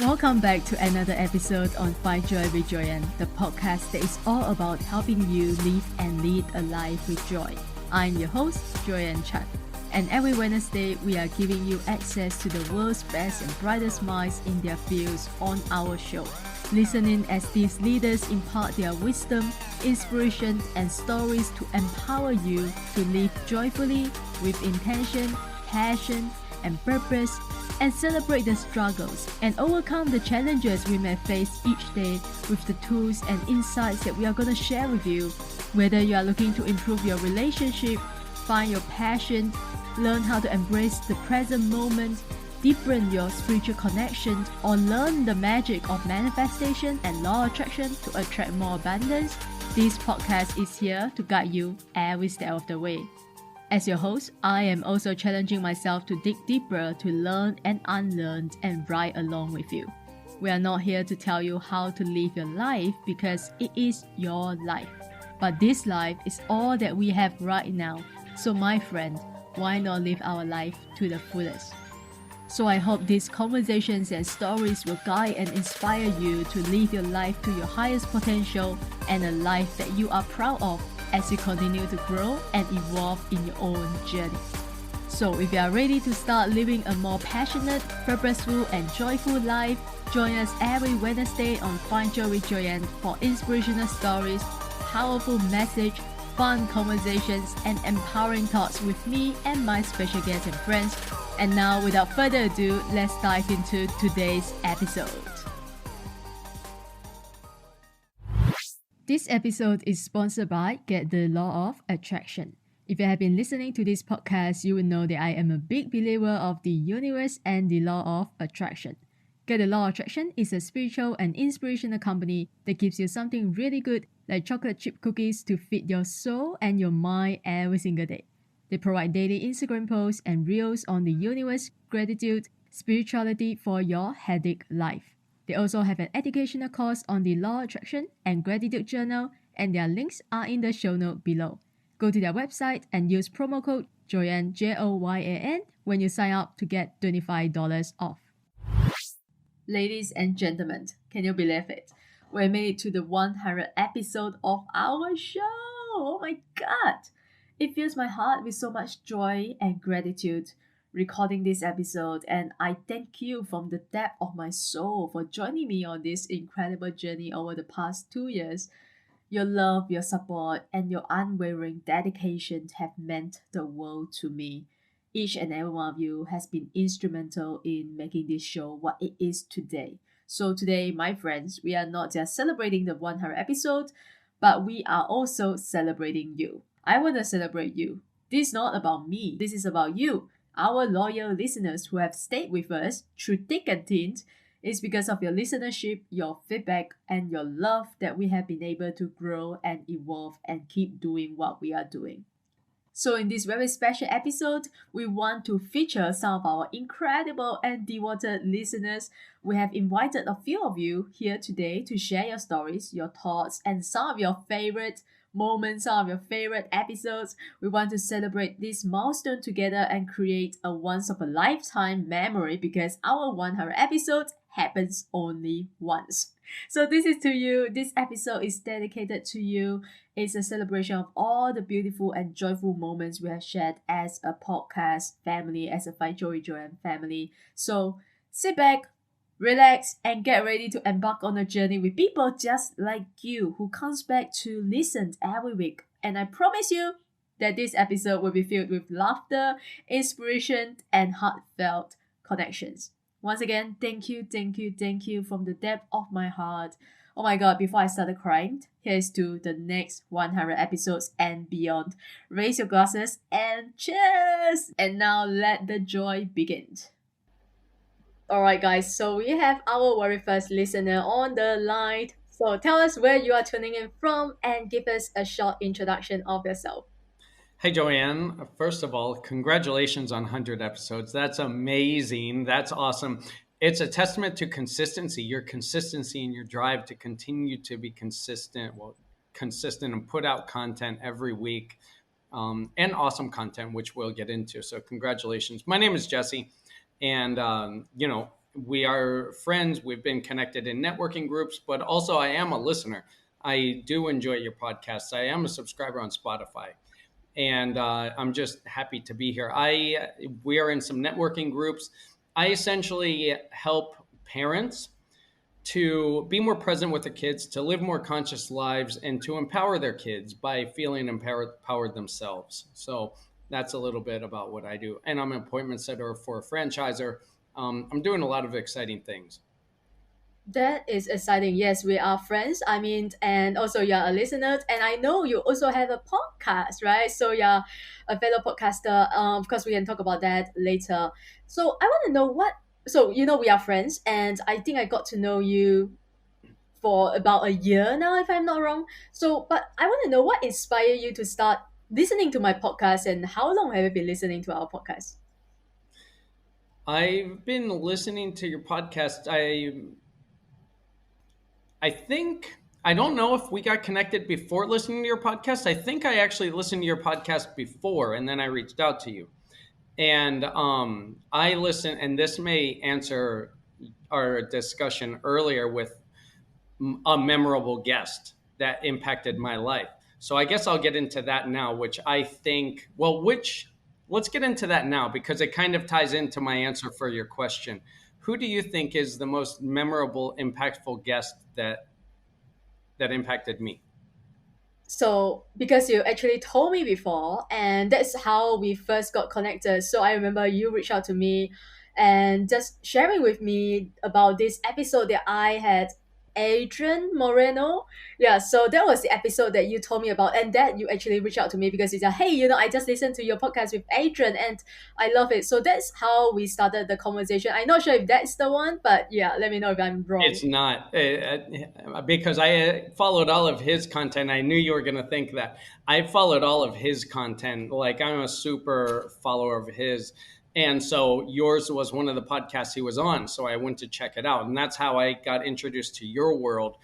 Welcome back to another episode on Find Joy with Joyan, the podcast that is all about helping you live and lead a life with joy. I'm your host, Joyan Chan, and every Wednesday we are giving you access to the world's best and brightest minds in their fields on our show. Listen in as these leaders impart their wisdom, inspiration, and stories to empower you to live joyfully with intention, passion, and purpose, and celebrate the struggles and overcome the challenges we may face each day with the tools and insights that we are going to share with you. Whether you are looking to improve your relationship, find your passion, learn how to embrace the present moment, deepen your spiritual connection, or learn the magic of manifestation and law of attraction to attract more abundance, this podcast is here to guide you every step of the way. As your host, I am also challenging myself to dig deeper to learn and unlearn and ride along with you. We are not here to tell you how to live your life because it is your life. But this life is all that we have right now. So my friend, why not live our life to the fullest? So I hope these conversations and stories will guide and inspire you to live your life to your highest potential and a life that you are proud of as you continue to grow and evolve in your own journey. So if you are ready to start living a more passionate, purposeful, and joyful life, join us every Wednesday on Find Joy with Joyan for inspirational stories, powerful message, fun conversations, and empowering thoughts with me and my special guests and friends. And now, without further ado, let's dive into today's episode. This episode is sponsored by Get the Law of Attraction. If you have been listening to this podcast, you will know that I am a big believer of the universe and the law of attraction. Get the Law of Attraction is a spiritual and inspirational company that gives you something really good like chocolate chip cookies to feed your soul and your mind every single day. They provide daily Instagram posts and reels on the universe, gratitude, spirituality for your headache life. They also have an educational course on the Law of Attraction and Gratitude Journal, and their links are in the show note below. Go to their website and use promo code JOYAN, Joyan, when you sign up to get $25 off. Ladies and gentlemen, can you believe it? We made it to the 100th episode of our show! Oh my god! It fills my heart with so much joy and gratitude recording this episode, and I thank you from the depth of my soul for joining me on this incredible journey over the past 2 years. Your love, your support, and your unwavering dedication have meant the world to me. Each and every one of you has been instrumental in making this show what it is today. So today, my friends, we are not just celebrating the 100th episode, but we are also celebrating you. I want to celebrate you. This is not about me. This is about you. Our loyal listeners who have stayed with us through thick and thin. It's because of your listenership, your feedback, and your love that we have been able to grow and evolve and keep doing what we are doing. So in this very special episode, we want to feature some of our incredible and devoted listeners. We have invited a few of you here today to share your stories, your thoughts, and some of your favorite moments, some of your favorite episodes. We want to celebrate this milestone together and create a once-of-a-lifetime memory because our 100 episode happens only once. So this is to you. This episode is dedicated to you. It's a celebration of all the beautiful and joyful moments we have shared as a podcast family, as a Find Joy with Joyan family. So sit back, relax, and get ready to embark on a journey with people just like you who comes back to listen every week. And I promise you that this episode will be filled with laughter, inspiration, and heartfelt connections. Once again, thank you from the depth of my heart. Oh my god, before I started crying, here's to the next 100 episodes and beyond. Raise your glasses and cheers! And now let the joy begin. Alright guys, so we have our very first listener on the line. So tell us where you are tuning in from and give us a short introduction of yourself. Hey, Joyan. First of all, congratulations on 100 episodes. That's amazing. That's awesome. It's a testament to consistency, your consistency and your drive to continue to be consistent, and put out content every week, and awesome content, which we'll get into. So congratulations. My name is Jesse. And, we are friends. We've been connected in networking groups, but also I am a listener. I do enjoy your podcasts. I am a subscriber on Spotify, and I'm just happy to be here. We are in some networking groups. I essentially help parents to be more present with their kids, to live more conscious lives, and to empower their kids by feeling empowered themselves. So that's a little bit about what I do. And I'm an appointment setter for a franchisor. I'm doing a lot of exciting things. That is exciting. Yes, we are friends. I mean, and also you're a listener, and I know you also have a podcast, right? So you're a fellow podcaster. Of course, we can talk about that later. So I want to know what. So we are friends, and I think I got to know you for about a year now, if I'm not wrong. So, but I want to know what inspired you to start listening to my podcast, and how long have you been listening to our podcast? I've been listening to your podcast. I think I don't know if we got connected before listening to your podcast. I think I actually listened to your podcast before, and then I reached out to you. And I listen, and this may answer our discussion earlier with a memorable guest that impacted my life. So I guess I'll get into that now, which I think, let's get into that now because it kind of ties into my answer for your question. Who do you think is the most memorable, impactful guest that impacted me? So because you actually told me before, and that's how we first got connected. So I remember you reached out to me and just sharing with me about this episode that I had Adrian Moreno. Yeah, so that was the episode that you told me about, and that you actually reached out to me because you said, hey, I just listened to your podcast with Adrian and I love it. So that's how we started the conversation. I'm not sure if that's the one, but yeah, let me know if I'm wrong. It's not because I followed all of his content. I knew you were going to think that. I followed all of his content. Like I'm a super follower of his. And so yours was one of the podcasts he was on. So I went to check it out. And that's how I got introduced to your world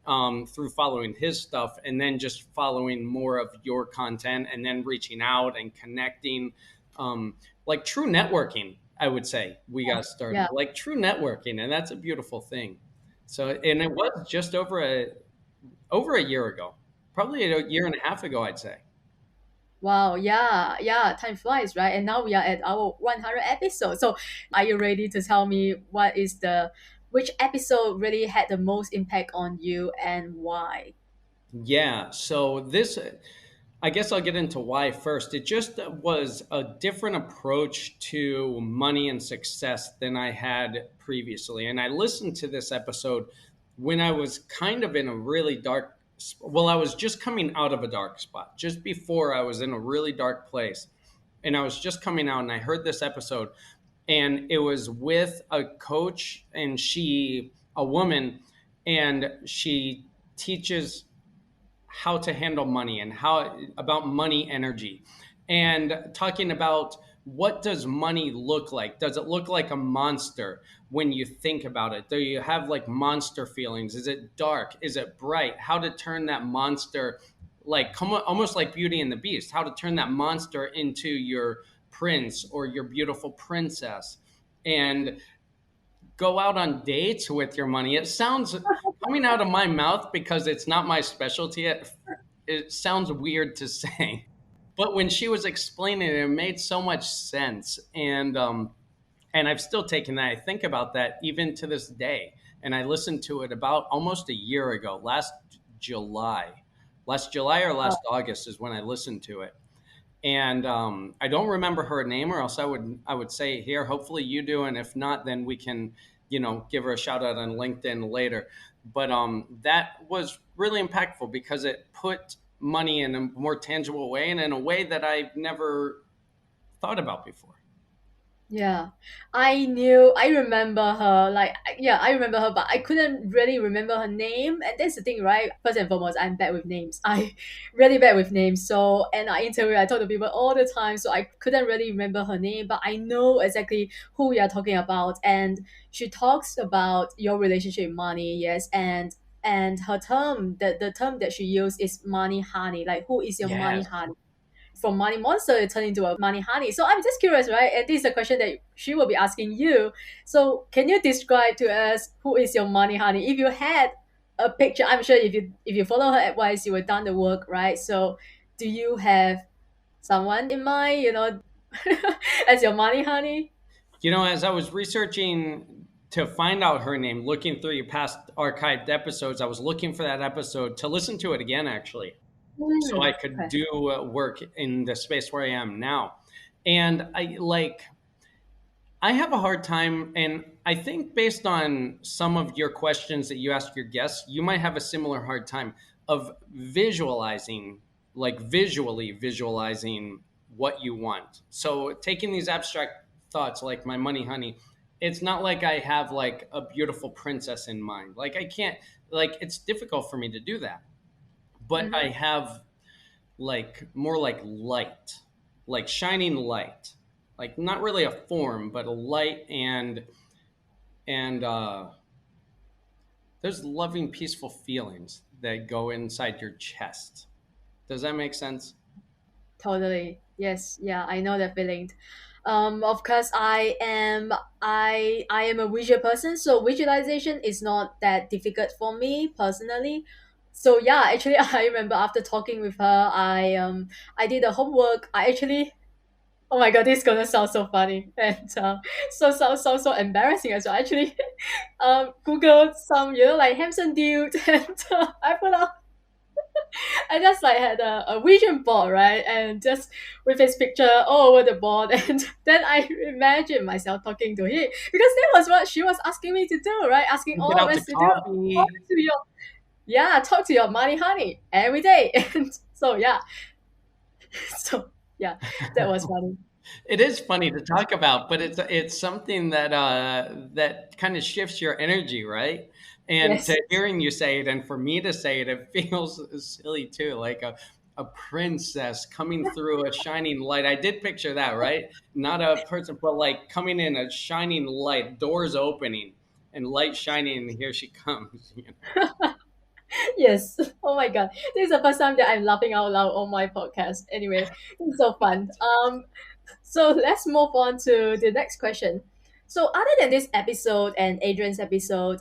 through following his stuff and then just following more of your content and then reaching out and connecting. Like true networking, I would say we got started Yeah. like true networking. And that's a beautiful thing. So, and it was just over a year ago, probably a year and a half ago, I'd say. Wow, yeah, yeah, time flies, right? And now we are at our 100 episode. So, are you ready to tell me which episode really had the most impact on you and why? Yeah. So I guess I'll get into why first. It just was a different approach to money and success than I had previously. And I listened to this episode when I was kind of in a really I was just coming out of a dark spot, just before I was in a really dark place. And I was just coming out and I heard this episode and it was with a coach and a woman, and she teaches how to handle money and how about money energy and talking about what does money look like. Does it look like a monster when you think about it? Do you have like monster feelings? Is it dark? Is it bright? How to turn that monster, like almost like Beauty and the Beast, how to turn that monster into your prince or your beautiful princess, and go out on dates with your money. It sounds, coming out of my mouth, because it's not my specialty, it sounds weird to say. But when she was explaining it, it made so much sense. And I've still taken that. I think about that even to this day. And I listened to it about almost a year ago, July. Last July or last August is when I listened to it. And I don't remember her name, or else I would say it here. Hopefully you do, and if not, then we can, give her a shout out on LinkedIn later. But that was really impactful because it put money in a more tangible way and in a way that I've never thought about before. Yeah, I remember her. Like, yeah, I remember her, but I couldn't really remember her name. And that's the thing, right? First and foremost, I'm bad with names. I really bad with names. So, and I talk to people all the time. So I couldn't really remember her name, but I know exactly who we are talking about. And she talks about your relationship with money, yes, and her term, the term that she used is money honey. Like, who is your money Yes. honey? from money monster it turned into a money honey. So I'm just curious, right? And this is a question that she will be asking you. So can you describe to us who is your money honey? If you had a picture, I'm sure if you follow her advice, you would done the work, right? So do you have someone in mind, as your money honey? As I was researching to find out her name, looking through your past archived episodes, I was looking for that episode to listen to it again, actually, so I could Okay. do work in the space where I am now. And I have a hard time, and I think based on some of your questions that you ask your guests, you might have a similar hard time of visualizing, like visually visualizing what you want. So taking these abstract thoughts like my money honey, it's not like I have like a beautiful princess in mind. Like I can't, like it's difficult for me to do that. But I Mm-hmm. have like more like light, like shining light, like not really a form, but a light, and there's loving, peaceful feelings that go inside your chest. Does that make sense? Totally. Yes. Yeah, I know that feeling. Of course, I am a visual person, so visualization is not that difficult for me personally. So yeah, actually, I remember after talking with her, I did the homework. I actually, oh my god, this is gonna sound so funny and so embarrassing as well. Actually, googled some like Hampson dude, and I put out I just like had a vision board, right? And just with his picture all over the board. And then I imagined myself talking to him because that was what she was asking me to do, right? Asking You get all of out the us to do. Talk coffee. to your, yeah, talk to your money honey every day. And so, yeah. So, yeah, that was funny. It is funny to talk about, but it's something that that kind of shifts your energy, right? And Yes. to hearing you say it, and for me to say it, it feels silly too, like a princess coming through a shining light. I did picture that, right? Not a person, but like coming in a shining light, doors opening, and light shining, and here she comes. Yes. Oh my God. This is the first time that I'm laughing out loud on my podcast. Anyway, it's so fun. So let's move on to the next question. So other than this episode and Adrian's episode,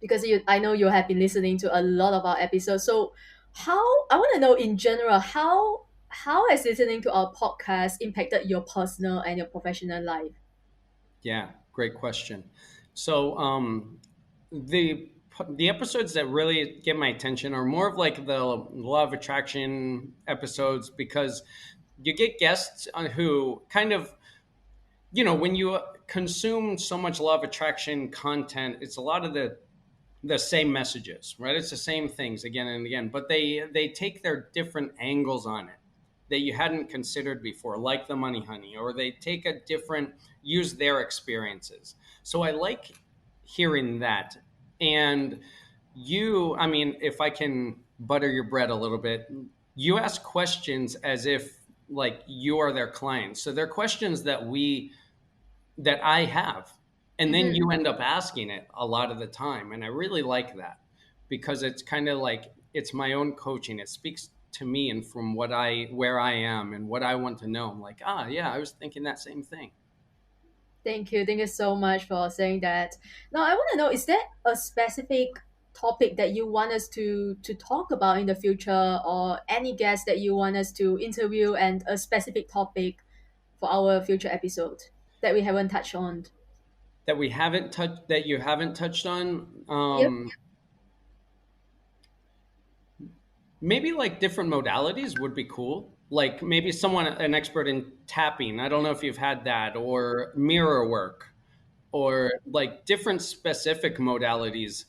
because I know you have been listening to a lot of our episodes. So how I want to know in general how has listening to our podcast impacted your personal and your professional life? Yeah, great question. So, the episodes that really get my attention are more of like the law of attraction episodes, because you get guests who kind of, when you consume so much law of attraction content, it's a lot of the same messages, right? It's the same things again and again, but they take their different angles on it that you hadn't considered before, like the money honey, or they take a different use their experiences. So I like hearing that. And I mean, if I can butter your bread a little bit, you ask questions as if like you are their client. So they're questions that I have. And then Mm-hmm. you end up asking it a lot of the time. And I really like that because it's kind of like it's my own coaching. It speaks to me and from where I am and what I want to know. I'm like, yeah, I was thinking that same thing. Thank you. Thank you so much for saying that. Now, I want to know, is there a specific topic that you want us to talk about in the future, or any guest that you want us to interview, and a specific topic for our future episode that we haven't touched on? That you haven't touched on. Yep. Maybe like different modalities would be cool. Like maybe an expert in tapping. I don't know if you've had that, or mirror work, or like different specific modalities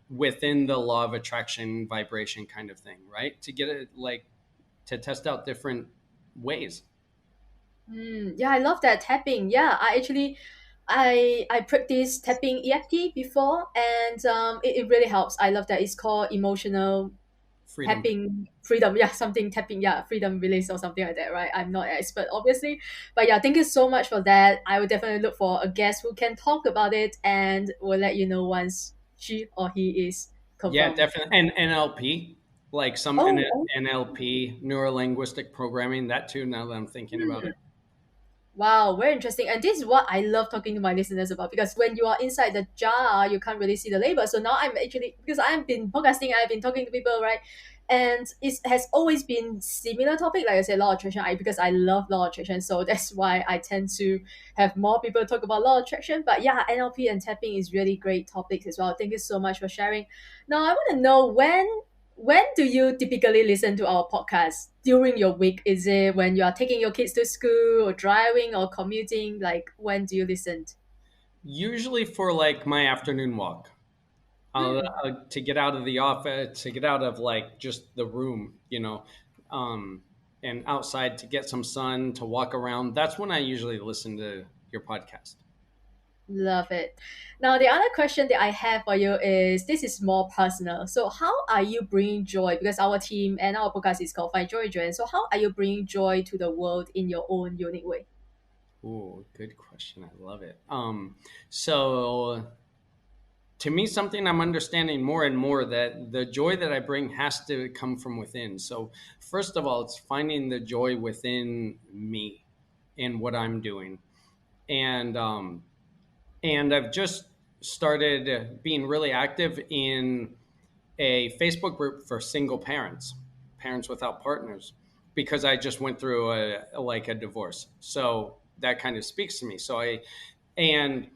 within the law of attraction vibration kind of thing, right? To get it like to test out different ways. Yeah, I love that tapping. Yeah, I practiced tapping EFT before, and it really helps. I love that. It's called emotional Freedom. tapping freedom, yeah, something tapping, yeah, freedom release or something like that, right? I'm not an expert obviously, but yeah, thank you so much for that. I will definitely look for a guest who can talk about it, and we'll let you know once she or he is Yeah, confirmed. definitely. And NLP. like some Oh, NLP, neuro linguistic programming, that too, now that I'm thinking about hmm. it. Wow, very interesting. And this is what I love talking to my listeners about because when you are inside the jar, you can't really see the label. So now I'm actually, because I've been podcasting, I've been talking to people, right? And it has always been similar topic, like I said, law of attraction. Because I love law of attraction, so that's why I tend to have more people talk about law of attraction. But yeah, NLP and tapping is really great topics as well. Thank you so much for sharing. Now I want to know when do you typically listen to our podcast during your week? Is it when you are taking your kids to school or driving or commuting? Like when do you listen? Usually for like my afternoon walk. Hmm. To get out of the office, to get out of like just the room, um, and outside to get some sun, to walk around. That's when I usually listen to your podcast. Love it. Now the other question that I have for you is this is more personal. So how are you bringing joy? Because our team and our podcast is called Find Joy Joy. So how are you bringing joy to the world in your own unique way? Ooh, good question. I love it. So to me, something I'm understanding more and more that the joy that I bring has to come from within. So first of all, it's finding the joy within me in what I'm doing, and I've just started being really active in a Facebook group for single parents, parents without partners, because I just went through like a divorce. So that kind of speaks to me. And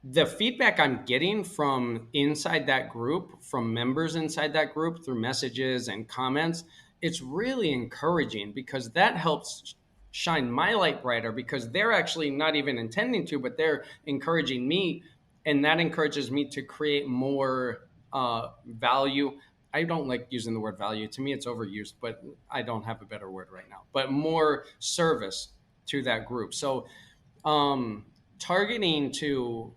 the feedback I'm getting from inside that group, from members inside that group through messages and comments, it's really encouraging because that helps shine my light brighter because they're actually not even intending to, but they're encouraging me. And that encourages me to create more value. I don't like using the word value. To me, it's overused, but I don't have a better word right now. But more service to that group. So, targeting to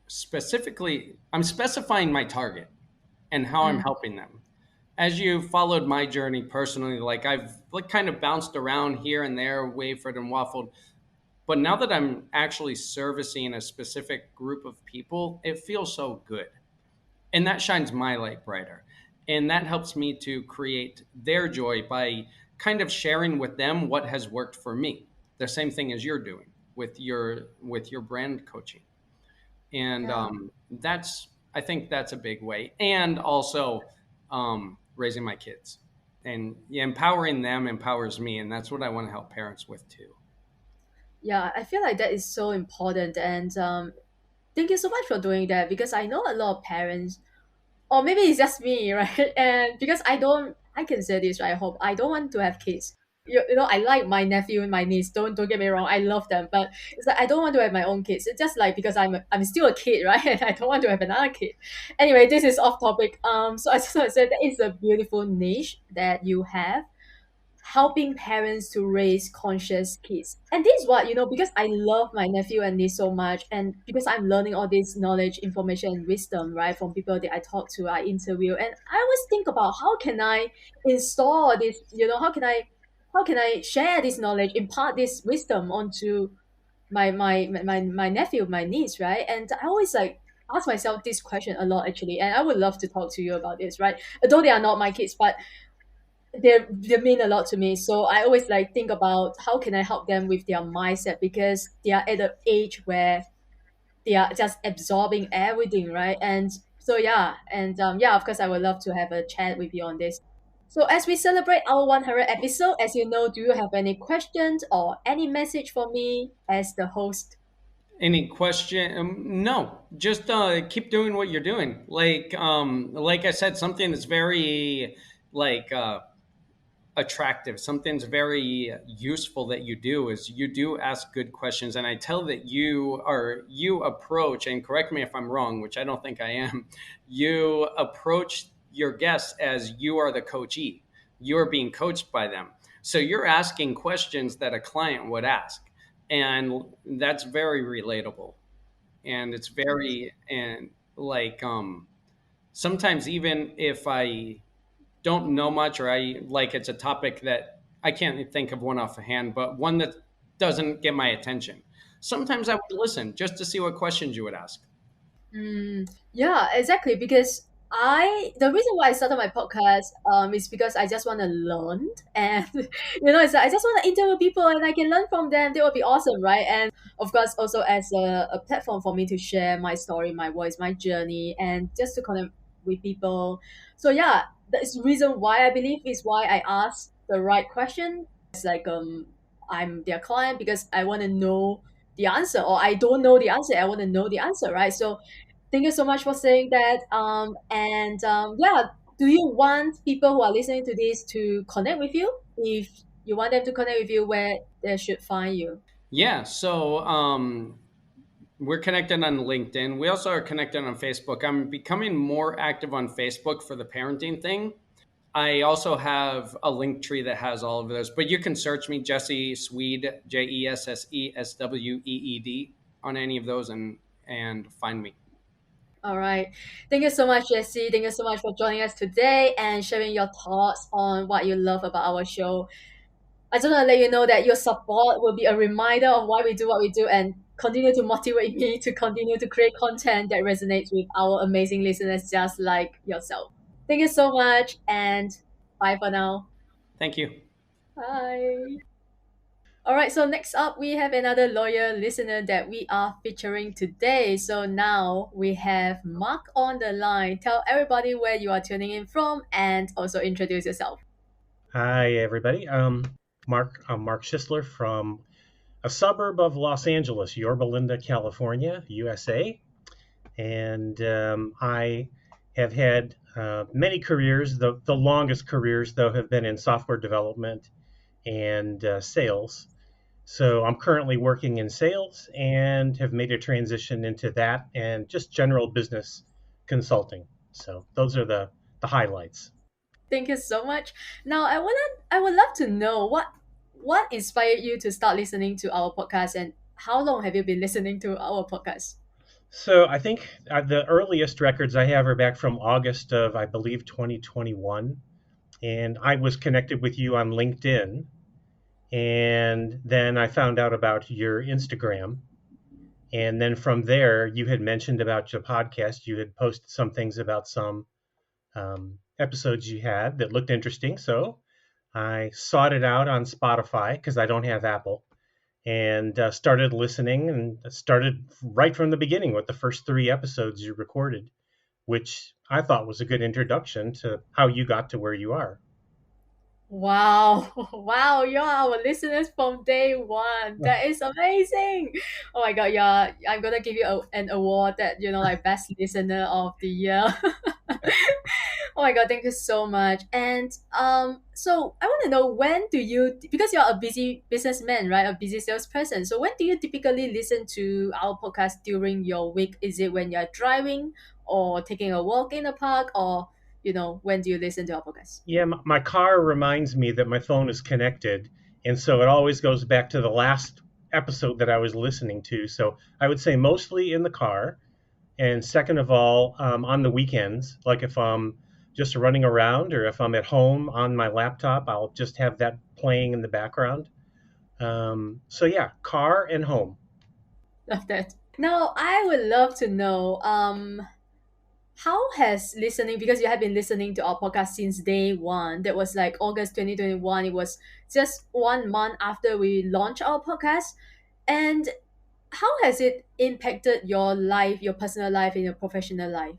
specifically, I'm specifying my target and how I'm Mm. helping them. As you followed my journey personally, like I've like kind of bounced around here and there, wavered and waffled. But now that I'm actually servicing a specific group of people, it feels so good. And that shines my light brighter. And that helps me to create their joy by kind of sharing with them what has worked for me. The same thing as you're doing with your brand coaching. And Yeah. that's I think that's a big way. And also raising my kids and yeah, empowering them empowers me, and that's what I want to help parents with too. Yeah, I feel like that is so important. And thank you so much for doing that because I know a lot of parents or maybe it's just me, right? And because I can say this, right? I hope I don't want to have kids. I like my nephew and my niece. Don't get me wrong, I love them, but it's like I don't want to have my own kids. It's just like because I'm still a kid, right? And I don't want to have another kid. Anyway, this is off topic. So I just want to say that is a beautiful niche that you have helping parents to raise conscious kids. And this is what, because I love my nephew and niece so much, and because I'm learning all this knowledge, information, and wisdom, right, from people that I talk to, I interview, and I always think about how can I install this, how can I share this knowledge, impart this wisdom onto my nephew, my niece, right? And I always like ask myself this question a lot actually, and I would love to talk to you about this, right? Although they are not my kids, but they mean a lot to me. So I always like think about how can I help them with their mindset because they are at the age where they are just absorbing everything, right? And so yeah, and yeah, of course I would love to have a chat with you on this. So as we celebrate our 100 episode, as you know, do you have any questions or any message for me as the host? Any question? No, just keep doing what you're doing. Like I said, something that's very like attractive, something's very useful that you do is you do ask good questions, and I tell that you approach, and correct me if I'm wrong, which I don't think I am, you approach your guests as you are the coachee, you're being coached by them, so you're asking questions that a client would ask, and that's very relatable, and it's very and like sometimes even if I don't know much or I like it's a topic that I can't think of one off the hand, but one that doesn't get my attention. Sometimes I would listen just to see what questions you would ask. Yeah, exactly. Because The reason why I started my podcast is because I just want to learn, and it's like I just want to interview people and I can learn from them. That would be awesome, right? And of course, also as a platform for me to share my story, my voice, my journey, and just to connect with people. So yeah, that's the reason why I believe is why I ask the right question. It's like I'm their client because I want to know the answer, or I don't know the answer. I want to know the answer, right? So thank you so much for saying that. Yeah, do you want people who are listening to this to connect with you? If you want them to connect with you, where they should find you? Yeah, so we're connected on LinkedIn. We also are connected on Facebook. I'm becoming more active on Facebook for the parenting thing. I also have a link tree that has all of those, but you can search me Jesse Swede, JESSESWEED, on any of those and find me. All right. Thank you so much, Jesse. Thank you so much for joining us today and sharing your thoughts on what you love about our show. I just want to let you know that your support will be a reminder of why we do what we do and continue to motivate me to continue to create content that resonates with our amazing listeners just like yourself. Thank you so much and bye for now. Thank you. Bye. All right, so next up, we have another loyal listener that we are featuring today. So now we have Mark on the line. Tell everybody where you are tuning in from and also introduce yourself. Hi, everybody. I'm Mark Schisler from a suburb of Los Angeles, Yorba Linda, California, USA. And I have had many careers. The longest careers, though, have been in software development and sales. So I'm currently working in sales and have made a transition into that and just general business consulting. So those are the highlights. Thank you so much. Now, I would love to know what inspired you to start listening to our podcast and how long have you been listening to our podcast? So I think the earliest records I have are back from August of, I believe, 2021. And I was connected with you on LinkedIn. And then I found out about your Instagram. And then from there, you had mentioned about your podcast. You had posted some things about some episodes you had that looked interesting. So I sought it out on Spotify because I don't have Apple and started listening and started right from the beginning with the first 3 episodes you recorded, which I thought was a good introduction to how you got to where you are. Wow. Wow, you're our listeners from day one. That is amazing. Oh my god, I'm gonna give you an award that, like best listener of the year. Oh my god, thank you so much. And so I want to know, when do you, because you're a busy businessman, right? A busy salesperson. So when do you typically listen to our podcast during your week? Is it when you're driving or taking a walk in the park, or when do you listen to our podcast? Yeah, my car reminds me that my phone is connected. And so it always goes back to the last episode that I was listening to. So I would say mostly in the car. And second of all, on the weekends, like if I'm just running around or if I'm at home on my laptop, I'll just have that playing in the background. So yeah, car and home. Love that. Now, I would love to know, how has listening, because you have been listening to our podcast since day one, that was like August 2021. It was just 1 month after we launched our podcast. And how has it impacted your life, your personal life, and your professional life?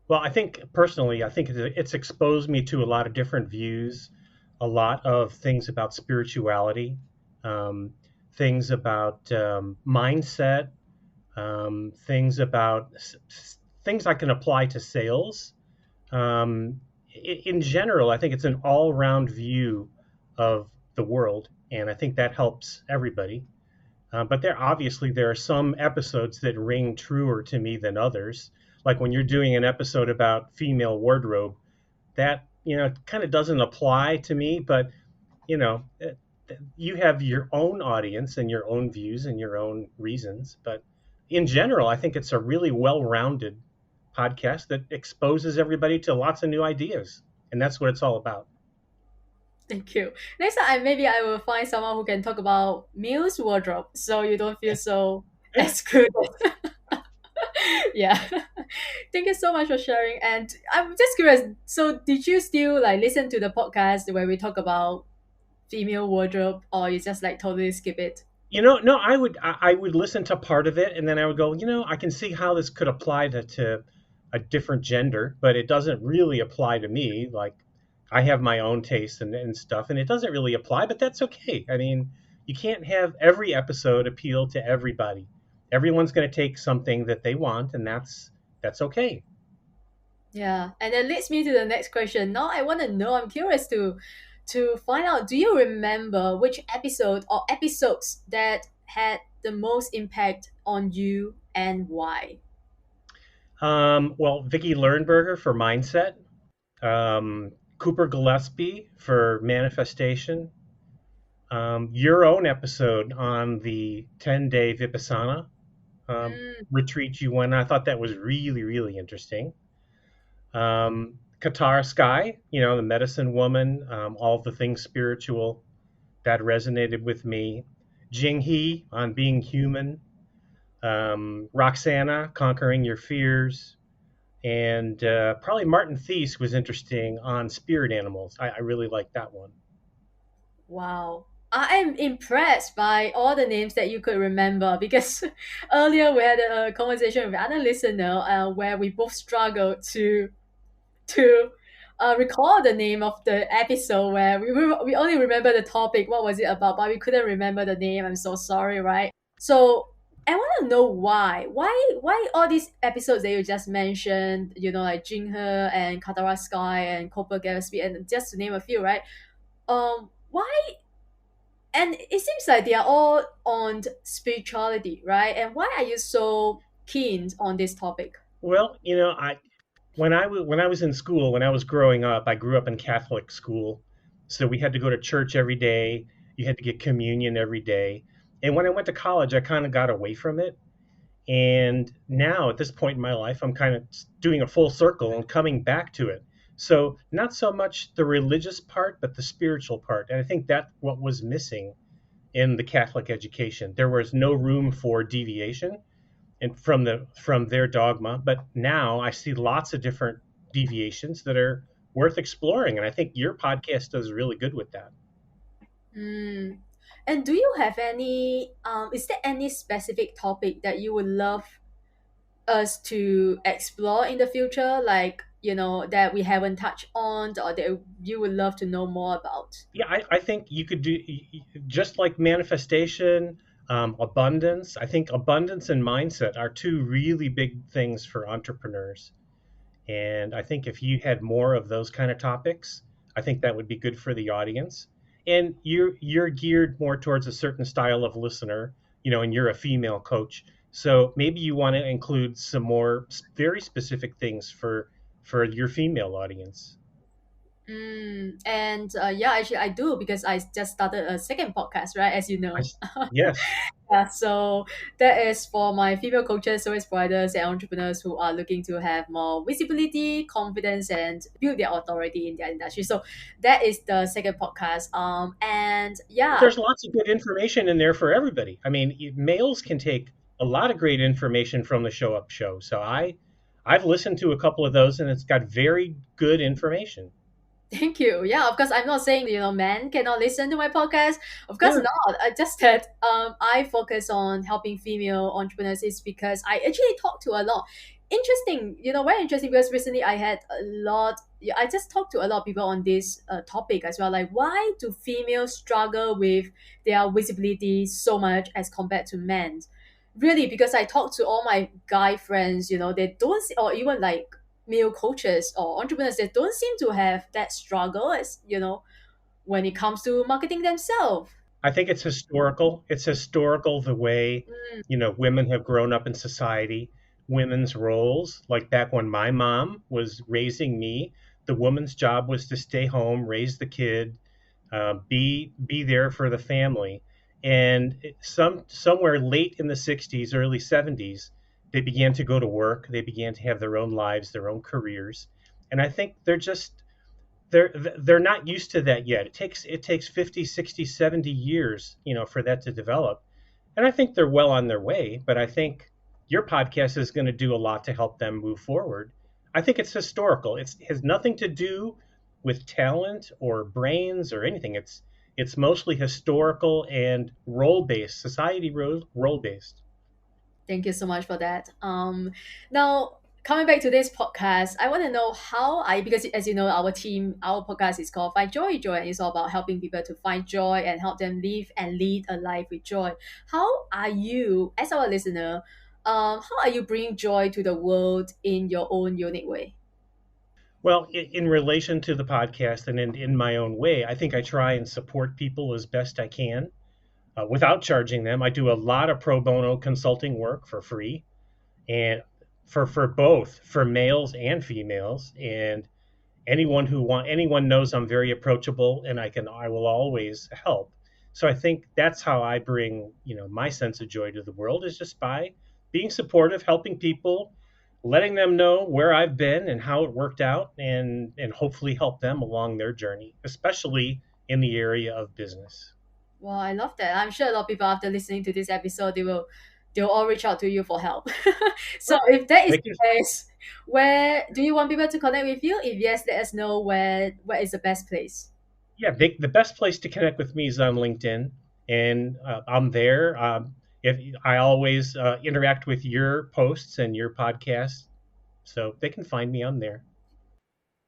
Well, I think personally, I think it's exposed me to a lot of different views, a lot of things about spirituality, um, things about mindset, things about things I can apply to sales. In general, I think it's an all-round view of the world, and I think that helps everybody. But there are some episodes that ring truer to me than others. Like when you're doing an episode about female wardrobe, that kind of doesn't apply to me. But you know, eh, you have your own audience and your own views and your own reasons. But in general, I think it's a really well-rounded podcast that exposes everybody to lots of new ideas, and that's what it's all about. Thank you. Next time, maybe I will find someone who can talk about Muse wardrobe so you don't feel so excluded. Yeah. Thank you so much for sharing. And I'm just curious. So, did you still like listen to the podcast where we talk about female wardrobe, or you just like totally skip it? No, I would listen to part of it, and then I would go, I can see how this could apply to a different gender, but it doesn't really apply to me. Like, I have my own taste and stuff, and it doesn't really apply, but that's okay. I mean, you can't have every episode appeal to everybody. Everyone's going to take something that they want, and that's okay. Yeah, and that leads me to the next question. Now I want to know. I'm curious to find out. Do you remember which episode or episodes that had the most impact on you and why? Well, Vicky Lernberger for mindset, Cooper Gillespie for manifestation, your own episode on the 10-day Vipassana Mm, retreat you went. I thought that was really, really interesting. Katara Sky, the medicine woman, all the things spiritual that resonated with me. Jing He on being human. Roxana, conquering your fears. And probably Martin Thies was interesting on spirit animals. I really like that one. wow. I am impressed by all the names that you could remember because earlier we had a conversation with another listener where we both struggled to recall the name of the episode where we only remember the topic, what was it about, but we couldn't remember the name. I'm so sorry, right? So I want to know why all these episodes that you just mentioned, like Jinghe and Katara Sky and Copper Gillespie, and just to name a few, right? Why? And it seems like they are all on spirituality, right? And why are you so keen on this topic? Well, when I was in school, when I was growing up, I grew up in Catholic school, so we had to go to church every day. You had to get communion every day. And when I went to college, I kind of got away from it. And now at this point in my life, I'm kind of doing a full circle and coming back to it. So not so much the religious part, but the spiritual part. And I think that's what was missing in the Catholic education. There was no room for deviation and from their dogma. But now I see lots of different deviations that are worth exploring. And I think your podcast does really good with that. Mm. And do you have is there any specific topic that you would love us to explore in the future, like, that we haven't touched on or that you would love to know more about? Yeah, I think you could do just like manifestation, abundance. I think abundance and mindset are two really big things for entrepreneurs. And I think if you had more of those kind of topics, I think that would be good for the audience. And you're geared more towards a certain style of listener, and you're a female coach. So maybe you want to include some more very specific things for your female audience. And yeah, actually, I do because I just started a second podcast, right? As you I, know. s- yes, Yeah, so that is for my female coaches, service providers, and entrepreneurs who are looking to have more visibility, confidence, and build their authority in their industry. So that is the second podcast. And but yeah, there's lots of good information in there for everybody. I mean, males can take a lot of great information from the Show Up Show. So I've listened to a couple of those, and it's got very good information. thank you. Yeah, of course, I'm not saying men cannot listen to my podcast. Of course Yeah, not. I just that I focus on helping female entrepreneurs is because I actually talk to a lot. Interesting, very interesting because recently I had a lot. Yeah, I just talked to a lot of people on this topic as well. Like, why do females struggle with their visibility so much as compared to men? Really, because I talk to all my guy friends, they don't, or even like male coaches or entrepreneurs that don't seem to have that struggle as when it comes to marketing themselves. I think it's historical. It's historical the way, women have grown up in society, women's roles. Like back when my mom was raising me, the woman's job was to stay home, raise the kid, be there for the family. And somewhere late in the 60s, early 70s, they began to go to work. They began to have their own lives, their own careers. And I think they're not used to that yet. It takes 50, 60, 70 years, for that to develop. And I think they're well on their way, but I think your podcast is going to do a lot to help them move forward. I think it's historical. It has nothing to do with talent or brains or anything. It's mostly historical and role based, society role based. Thank you so much for that. Now coming back to this podcast, I want to know because as you know, our podcast is called Find Joy. Joy, and it's all about helping people to find joy and help them live and lead a life with joy. How are you, as our listener, how are you bringing joy to the world in your own unique way? Well, in relation to the podcast and in my own way, I think I try and support people as best I can without charging them. I do a lot of pro bono consulting work for free, and for both for males and females. And anyone knows I'm very approachable, and I will always help. So I think that's how I bring my sense of joy to the world, is just by being supportive, helping people, letting them know where I've been and how it worked out, and hopefully help them along their journey, especially in the area of business. Well, I love that. I'm sure a lot of people after listening to this episode, they'll all reach out to you for help. So if that is They the can, case, where do you want people to connect with you? If yes, let us know where is the best place. yeah, the best place to connect with me is on LinkedIn, and I'm there. If I always interact with your posts and your podcasts, so they can find me on there.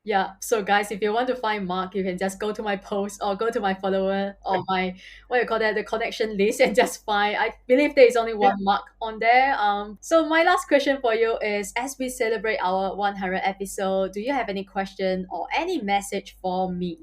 Yeah. So guys, if you want to find Mark, you can just go to my post or go to my follower or my what you call that, the connection list, and just find. I believe there is only Yeah. one Mark on there. So my last question for you is: as we celebrate our 100 episode, do you have any question or any message for me?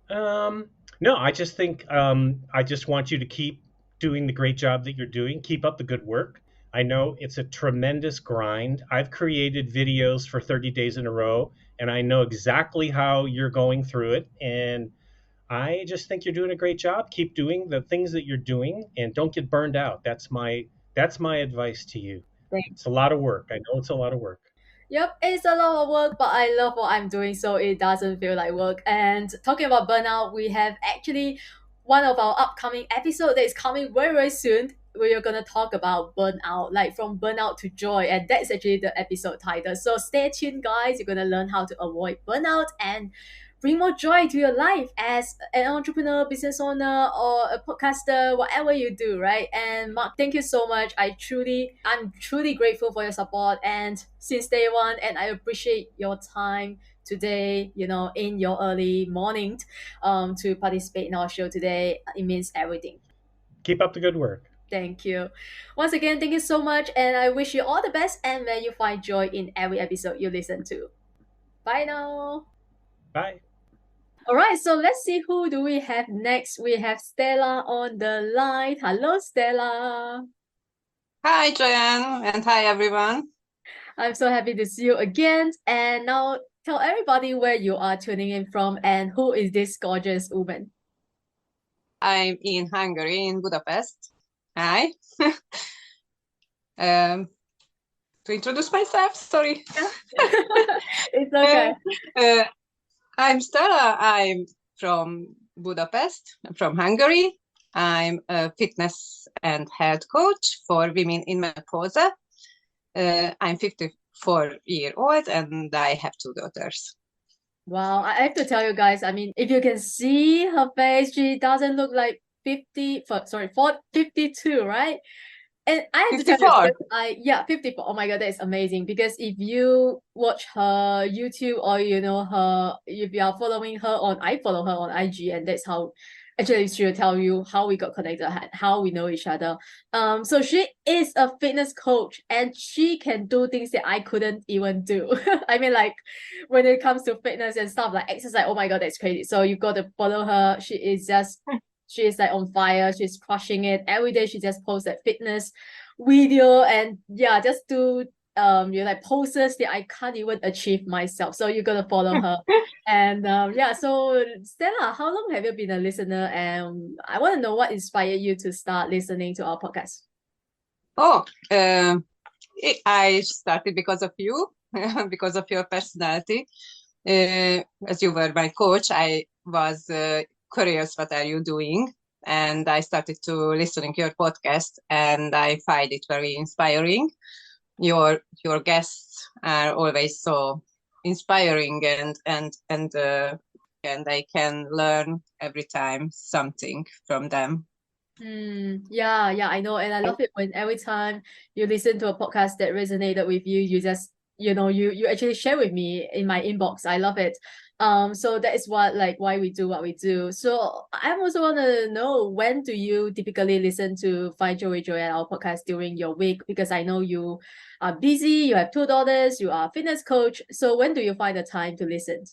No, I just think I just want you to keep doing the great job that you're doing. Keep up the good work. I know it's a tremendous grind. I've created videos for 30 days in a row, and I know exactly how you're going through it. And I just think you're doing a great job. Keep doing the things that you're doing, and don't get burned out. That's my advice to you. It's a lot of work. I know it's a lot of work. Yep, it's a lot of work, but I love what I'm doing, so it doesn't feel like work. And talking about burnout, we have actually one of our upcoming episode that is coming very, very soon. We are gonna talk about burnout, like from burnout to joy, and that's actually the episode title. So stay tuned, guys. You're gonna learn how to avoid burnout and bring more joy to your life as an entrepreneur, business owner, or a podcaster, whatever you do, right? And Mark, thank you so much. I'm truly grateful for your support and since day one, and I appreciate your time today, in your early morning, to participate in our show today. It means everything. Keep up the good work. Thank you. Once again, thank you so much, and I wish you all the best, and may you find joy in every episode you listen to. Bye now. Bye. All right, so let's see who do we have next. We have Stella on the line. Hello, Stella. Hi, Joyan, and hi, everyone. I'm so happy to see you again. And now tell everybody where you are tuning in from and who is this gorgeous woman. I'm in Hungary, in Budapest. Hi. To introduce myself, sorry. It's okay. I'm Stella. I'm from Budapest, from Hungary. I'm a fitness and health coach for women in menopause. I'm 54-year-old and I have 2 daughters. Wow, I have to tell you guys, I mean, if you can see her face, she doesn't look like 52, right? And I have to tell 54. you, 54. Oh my God, that is amazing. Because if you watch her YouTube or if you are following her I follow her on IG, and that's how actually she'll tell you how we got connected and how we know each other. So she is a fitness coach and she can do things that I couldn't even do. I mean, like when it comes to fitness and stuff like exercise, oh my God, that's crazy. So you got to follow her. She is like on fire. She's crushing it every day. She just posts that fitness video and just do like poses that I can't even achieve myself. So you gotta follow her. And so Stella, how long have you been a listener? And I want to know what inspired you to start listening to our podcast. I started because of you, because of your personality. As you were my coach, I was curious, what are you doing? and I started to listening to your podcast, and I find it very inspiring. Your guests are always so inspiring, and I can learn every time something from them. Yeah, I know, and I love it when every time you listen to a podcast that resonated with you, you just you actually share with me in my inbox. I love it. So that is why we do what we do. So I also want to know, when do you typically listen to Find Joy with Joyan, our podcast, during your week? Because I know you are busy, you have 2 daughters, you are a fitness coach. So when do you find the time to listen?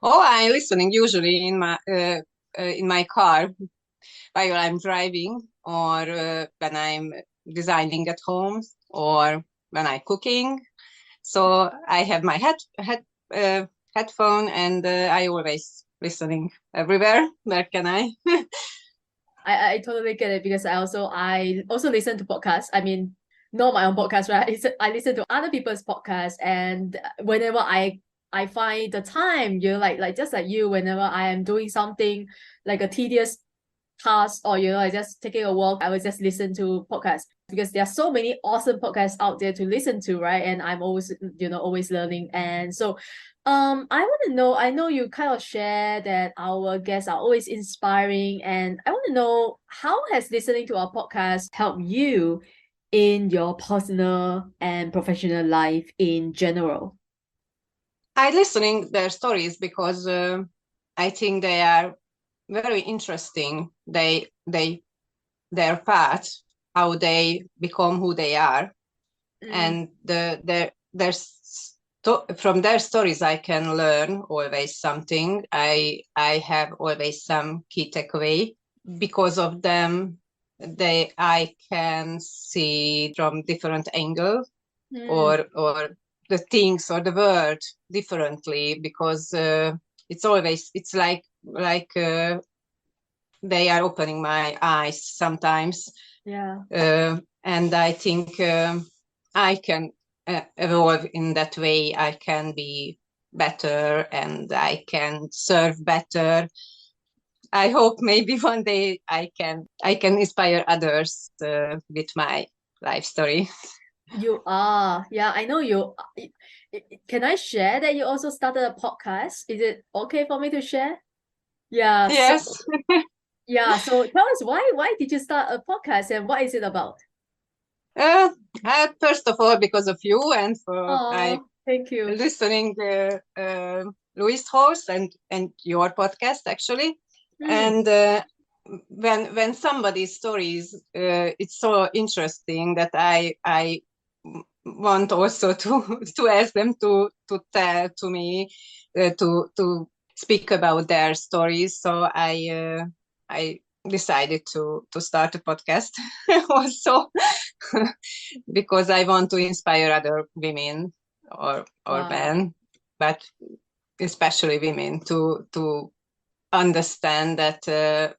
Oh, I'm listening usually in my car while I'm driving, or when I'm designing at home, or when I'm cooking. So I have my headphone, and I always listening everywhere. Where can I? I totally get it, because I also listen to podcasts. I mean, not my own podcast, right? I listen to other people's podcasts, and whenever I find the time, like just like you, whenever I am doing something like a tedious task, or I just taking a walk, I will just listen to podcasts, because there are so many awesome podcasts out there to listen to, right? And I'm always always learning. And so I want to know, I know you kind of share that our guests are always inspiring, and I want to know, how has listening to our podcast helped you in your personal and professional life in general? I listening their stories because I think they are very interesting. Their path, how they become who they are, and from their stories I can learn always something. I have always some key takeaway. Because of them, I can see from different angles, or the things or the word differently, because it's like they are opening my eyes sometimes. And I think I can evolve in that way. I can be better, and I can serve better. I hope maybe one day I can inspire others with my life story. You are. Yeah, I know you. Can I share that you also started a podcast? Is it okay for me to share? Yeah. Yes. So tell us, why did you start a podcast, and what is it about? First of all, because of you, and for I thank you. Listening Louis' host and your podcast actually. And when somebody's stories, it's so interesting that I want also to ask them to tell to me, to speak about their stories. So I decided to start a podcast also, because I want to inspire other women or men, but especially women, to understand that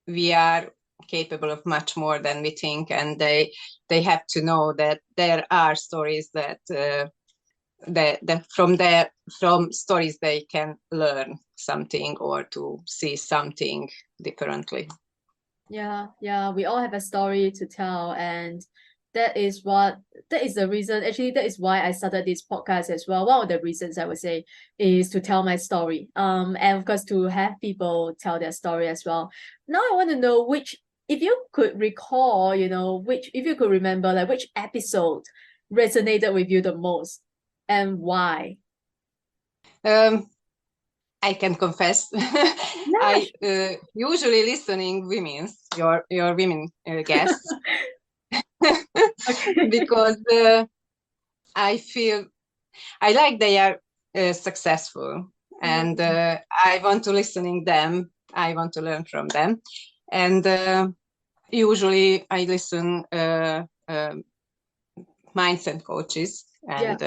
we are capable of much more than we think, and they have to know that there are stories that from stories they can learn something, or to see something differently. Yeah, we all have a story to tell, and that is the reason, actually that is why I started this podcast as well. One of the reasons, I would say, is to tell my story, and of course to have people tell their story as well. Now I want to know, if you could recall, if you could remember, like, which episode resonated with you the most, and why? I can confess. I usually listening your women guests. Okay. Because I feel I like they are successful, and I want to listening them. I want to learn from them, and usually I listen mindset coaches and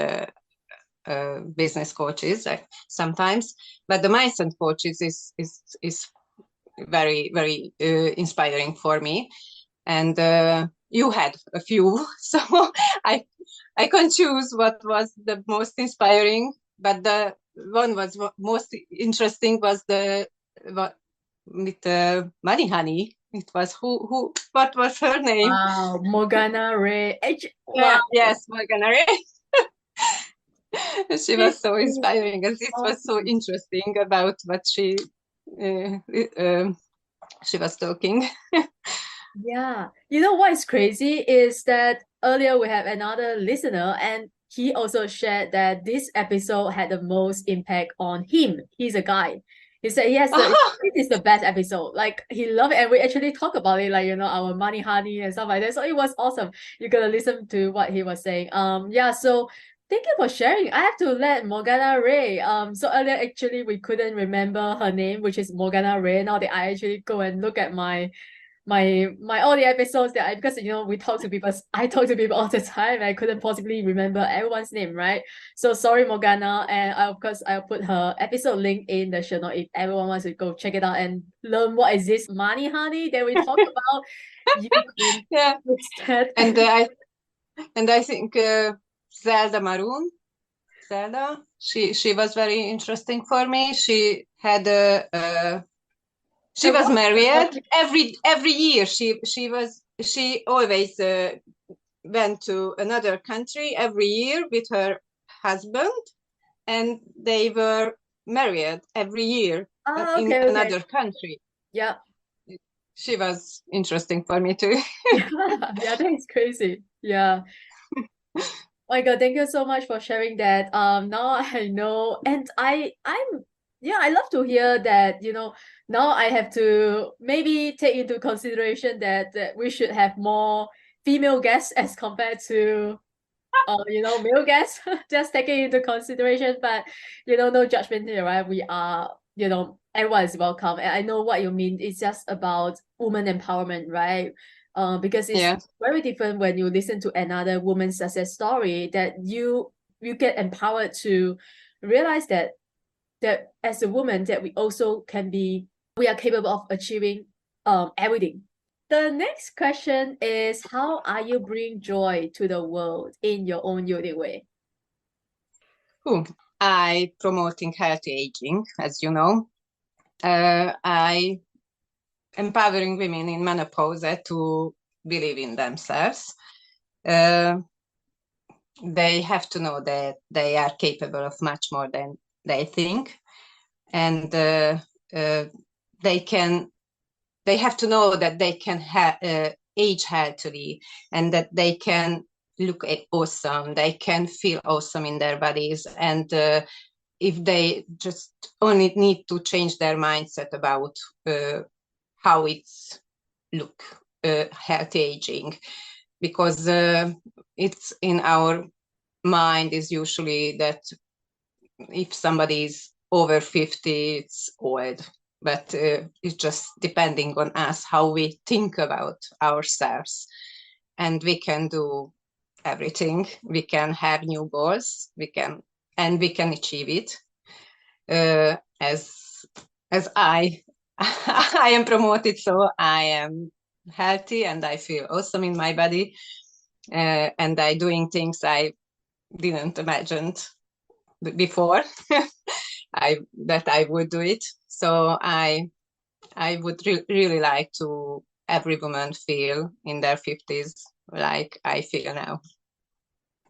business coaches sometimes, but the mindset coaches is very very inspiring for me, and you had a few, so I can choose what was the most inspiring, but the one was most interesting was with Money Honey. It was what was her name? Wow, Morgana Ray. Wow. Yes, Morgana Ray. She was so inspiring, and this was so interesting about what she was talking. Yeah. You know what is crazy is that earlier we have another listener and he also shared that this episode had the most impact on him. He's a guy. He said this is the best episode. Like he loved it and we actually talk about it, like our money honey and stuff like that. So it was awesome. You gotta listen to what he was saying. So thank you for sharing. I have to let Morgana Ray. So earlier actually we couldn't remember her name, which is Morgana Ray. Now that I actually go and look at my all the episodes that because we I talk to people all the time and I couldn't possibly remember everyone's name, right? So sorry Morgana, and of course I'll put her episode link in the show note if everyone wants to go check it out and learn what is this money honey that we talk about. You can yeah. And I think Zelda Maroon, she was very interesting for me. She had she was married every year. She always went to another country every year with her husband, and they were married every year in another country. Yeah, she was interesting for me too. yeah, that's crazy. Yeah. Oh my God, thank you so much for sharing that. Now I know, and I love to hear that, now I have to maybe take into consideration that we should have more female guests as compared to male guests. Just taking into consideration, but no judgment here, right? We are, everyone is welcome. And I know what you mean. It's just about woman empowerment, right? Because it's very different when you listen to another woman's success story, that you get empowered to realize that as a woman that we also we are capable of achieving everything. The next question is, how are you bring joy to the world in your own unique way? I promoting healthy aging, as you know. I empowering women in menopause to believe in themselves. They have to know that they are capable of much more than they think, and they have to know that they can age healthily, and that they can look awesome, they can feel awesome in their bodies, and if they just only need to change their mindset about how it's look healthy aging, because it's in our mind is usually that if somebody is over 50, it's old, but it's just depending on us how we think about ourselves, and we can do everything. We can have new goals, we can achieve it. As I I am promoted, so I am healthy and I feel awesome in my body, and I doing things I didn't imagine before that I would do it. So I would really like to every woman feel in their 50s like I feel now.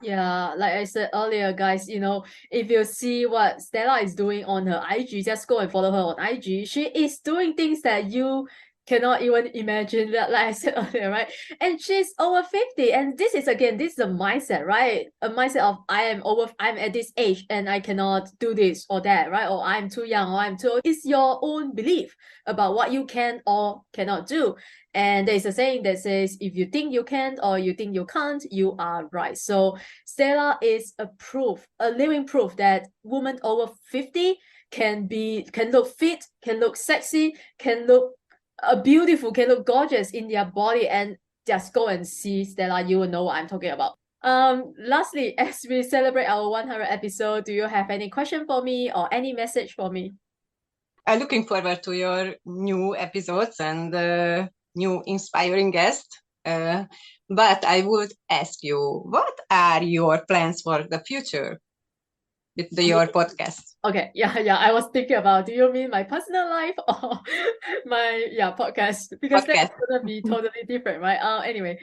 Yeah, like I said earlier, guys, if you see what Stella is doing on her IG, just go and follow her on IG. She is doing things that you cannot even imagine, that, like I said earlier, right? And she's over 50. And this is a mindset, right? A mindset of I'm at this age and I cannot do this or that, right? Or I'm too young, or I'm too old. It's your own belief about what you can or cannot do. And there's a saying that says, if you think you can or you think you can't, you are right. So Stella is a living proof that women over 50 can look fit, can look sexy, can look beautiful, can look gorgeous in their body. And just go and see Stella, you will know what I'm talking about. Lastly, as we celebrate our 100 episode, do you have any question for me or any message for me? I'm looking forward to your new episodes and new inspiring guests. But I would ask you, what are your plans for the future? with your podcast. Okay, yeah. I was thinking about, do you mean my personal life or my podcast? Because Podcast. that's gonna be totally different, right? Anyway,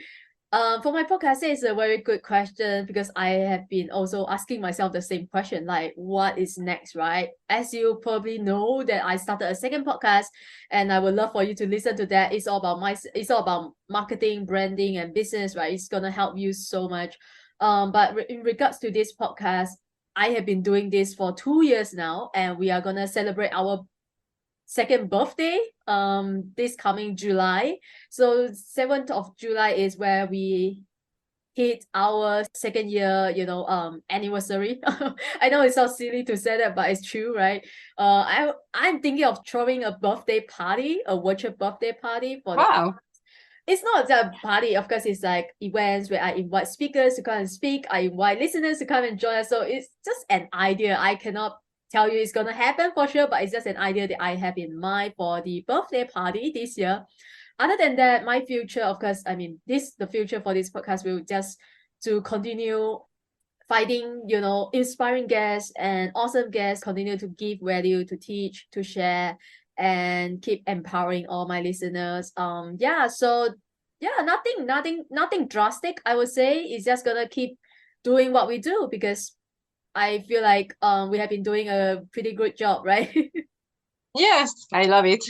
for my podcast, it's a very good question because I have been also asking myself the same question, like what is next, right? As you probably know, that I started a second podcast, and I would love for you to listen to that. It's all about marketing, branding, and business, right? It's gonna help you so much. But in regards to this podcast, I have been doing this for 2 years now, and we are gonna celebrate our second birthday this coming July. So 7th of July is where we hit our second year, anniversary. I know it sounds silly to say that, but it's true, right? I'm thinking of throwing a birthday party, a virtual birthday party for the Wow. It's not a party, of course. It's like events where I invite speakers to come and speak. I invite listeners to come and join us. So it's just an idea. I cannot tell you it's gonna happen for sure, but it's just an idea that I have in mind for the birthday party this year. Other than that, my future, of course, the future for this podcast will just to continue finding, inspiring guests and awesome guests, continue to give value, to teach, to share, and keep empowering all my listeners. Nothing drastic, I would say. It's just gonna keep doing what we do because I feel like we have been doing a pretty good job, right? Yes, I love it.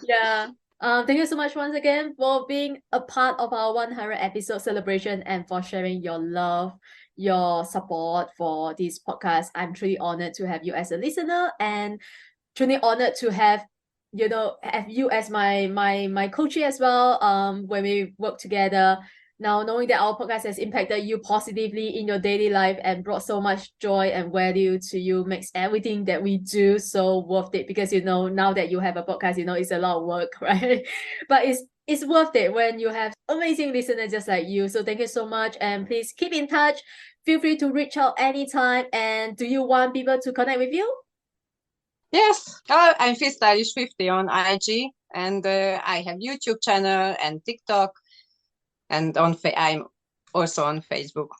Yeah. Thank you so much once again for being a part of our 100 episode celebration and for sharing your love, your support for this podcast. I'm truly honored to have you as a listener and truly honored to have you as my coachee as well. When we work together. Now, knowing that our podcast has impacted you positively in your daily life and brought so much joy and value to you makes everything that we do so worth it because now that you have a podcast, it's a lot of work, right? But it's worth it when you have amazing listeners just like you. So thank you so much, and please keep in touch. Feel free to reach out anytime. And do you want people to connect with you? Yes, I'm FitStylish50 on IG, and I have YouTube channel and TikTok, and I'm also on Facebook.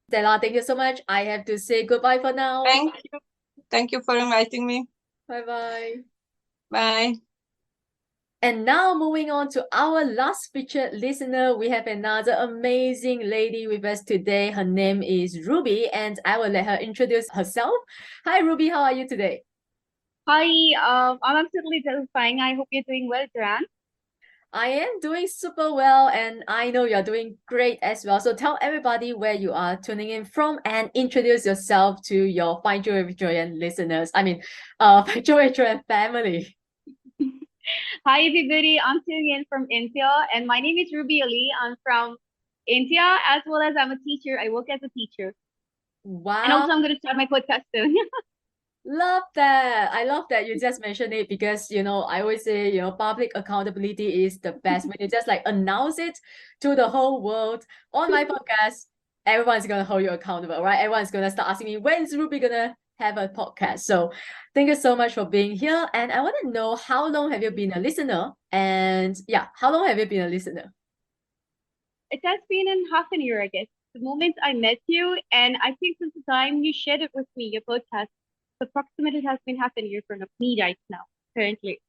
Stella, thank you so much. I have to say goodbye for now. Thank you for inviting me. Bye-bye. Bye. And now moving on to our last featured listener, we have another amazing lady with us today. Her name is Ruby, and I will let her introduce herself. Hi, Ruby. How are you today? Hi, I'm absolutely doing fine. I hope you're doing well, Joyan. I am doing super well, and I know you're doing great as well. So tell everybody where you are tuning in from and introduce yourself to your Find Joy with Joyan listeners. Find Joy with Joyan family. Hi, everybody. I'm tuning in from India, and my name is Ruby Ali. I'm from India, as well as I'm a teacher. I work as a teacher. Wow. And also, I'm going to start my podcast soon. Love that. I love that you just mentioned it because, I always say, public accountability is the best. When you just like announce it to the whole world on my podcast, everyone's going to hold you accountable, right? Everyone's going to start asking me, when's Ruby going to have a podcast? So thank you so much for being here. And I want to know, how long have you been a listener? And how long have you been a listener? It has been in half a year, I guess. The moment I met you, and I think since the time you shared it with me, your podcast, approximately it has been half a year for me right now, currently.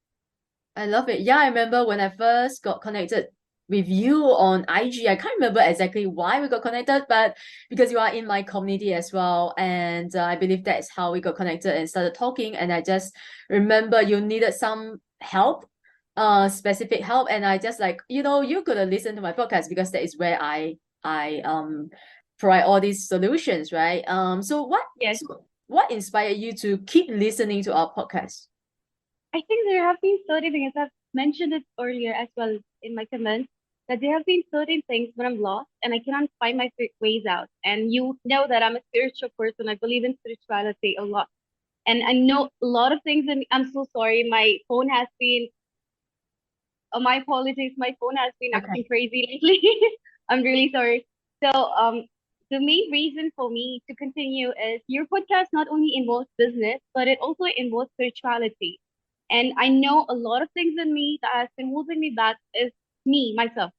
I love it. Yeah, I remember when I first got connected with you on IG. I can't remember exactly why we got connected, but because you are in my community as well. And I believe that's how we got connected and started talking. And I just remember you needed some help, specific help. And I just like, you could listen to my podcast because that is where I provide all these solutions, right? So what inspired you to keep listening to our podcast? I think there have been certain things, I've mentioned it earlier as well in my comments, that there have been certain things when I'm lost and I cannot find my ways out. And you know that I'm a spiritual person. I believe in spirituality a lot. And I know a lot of things, and I'm so sorry. My phone has been, my apologies, my phone has been acting crazy lately. I'm really sorry. So, the main reason for me to continue is your podcast not only involves business, but it also involves spirituality. And I know a lot of things in me that has been holding me back is me, myself,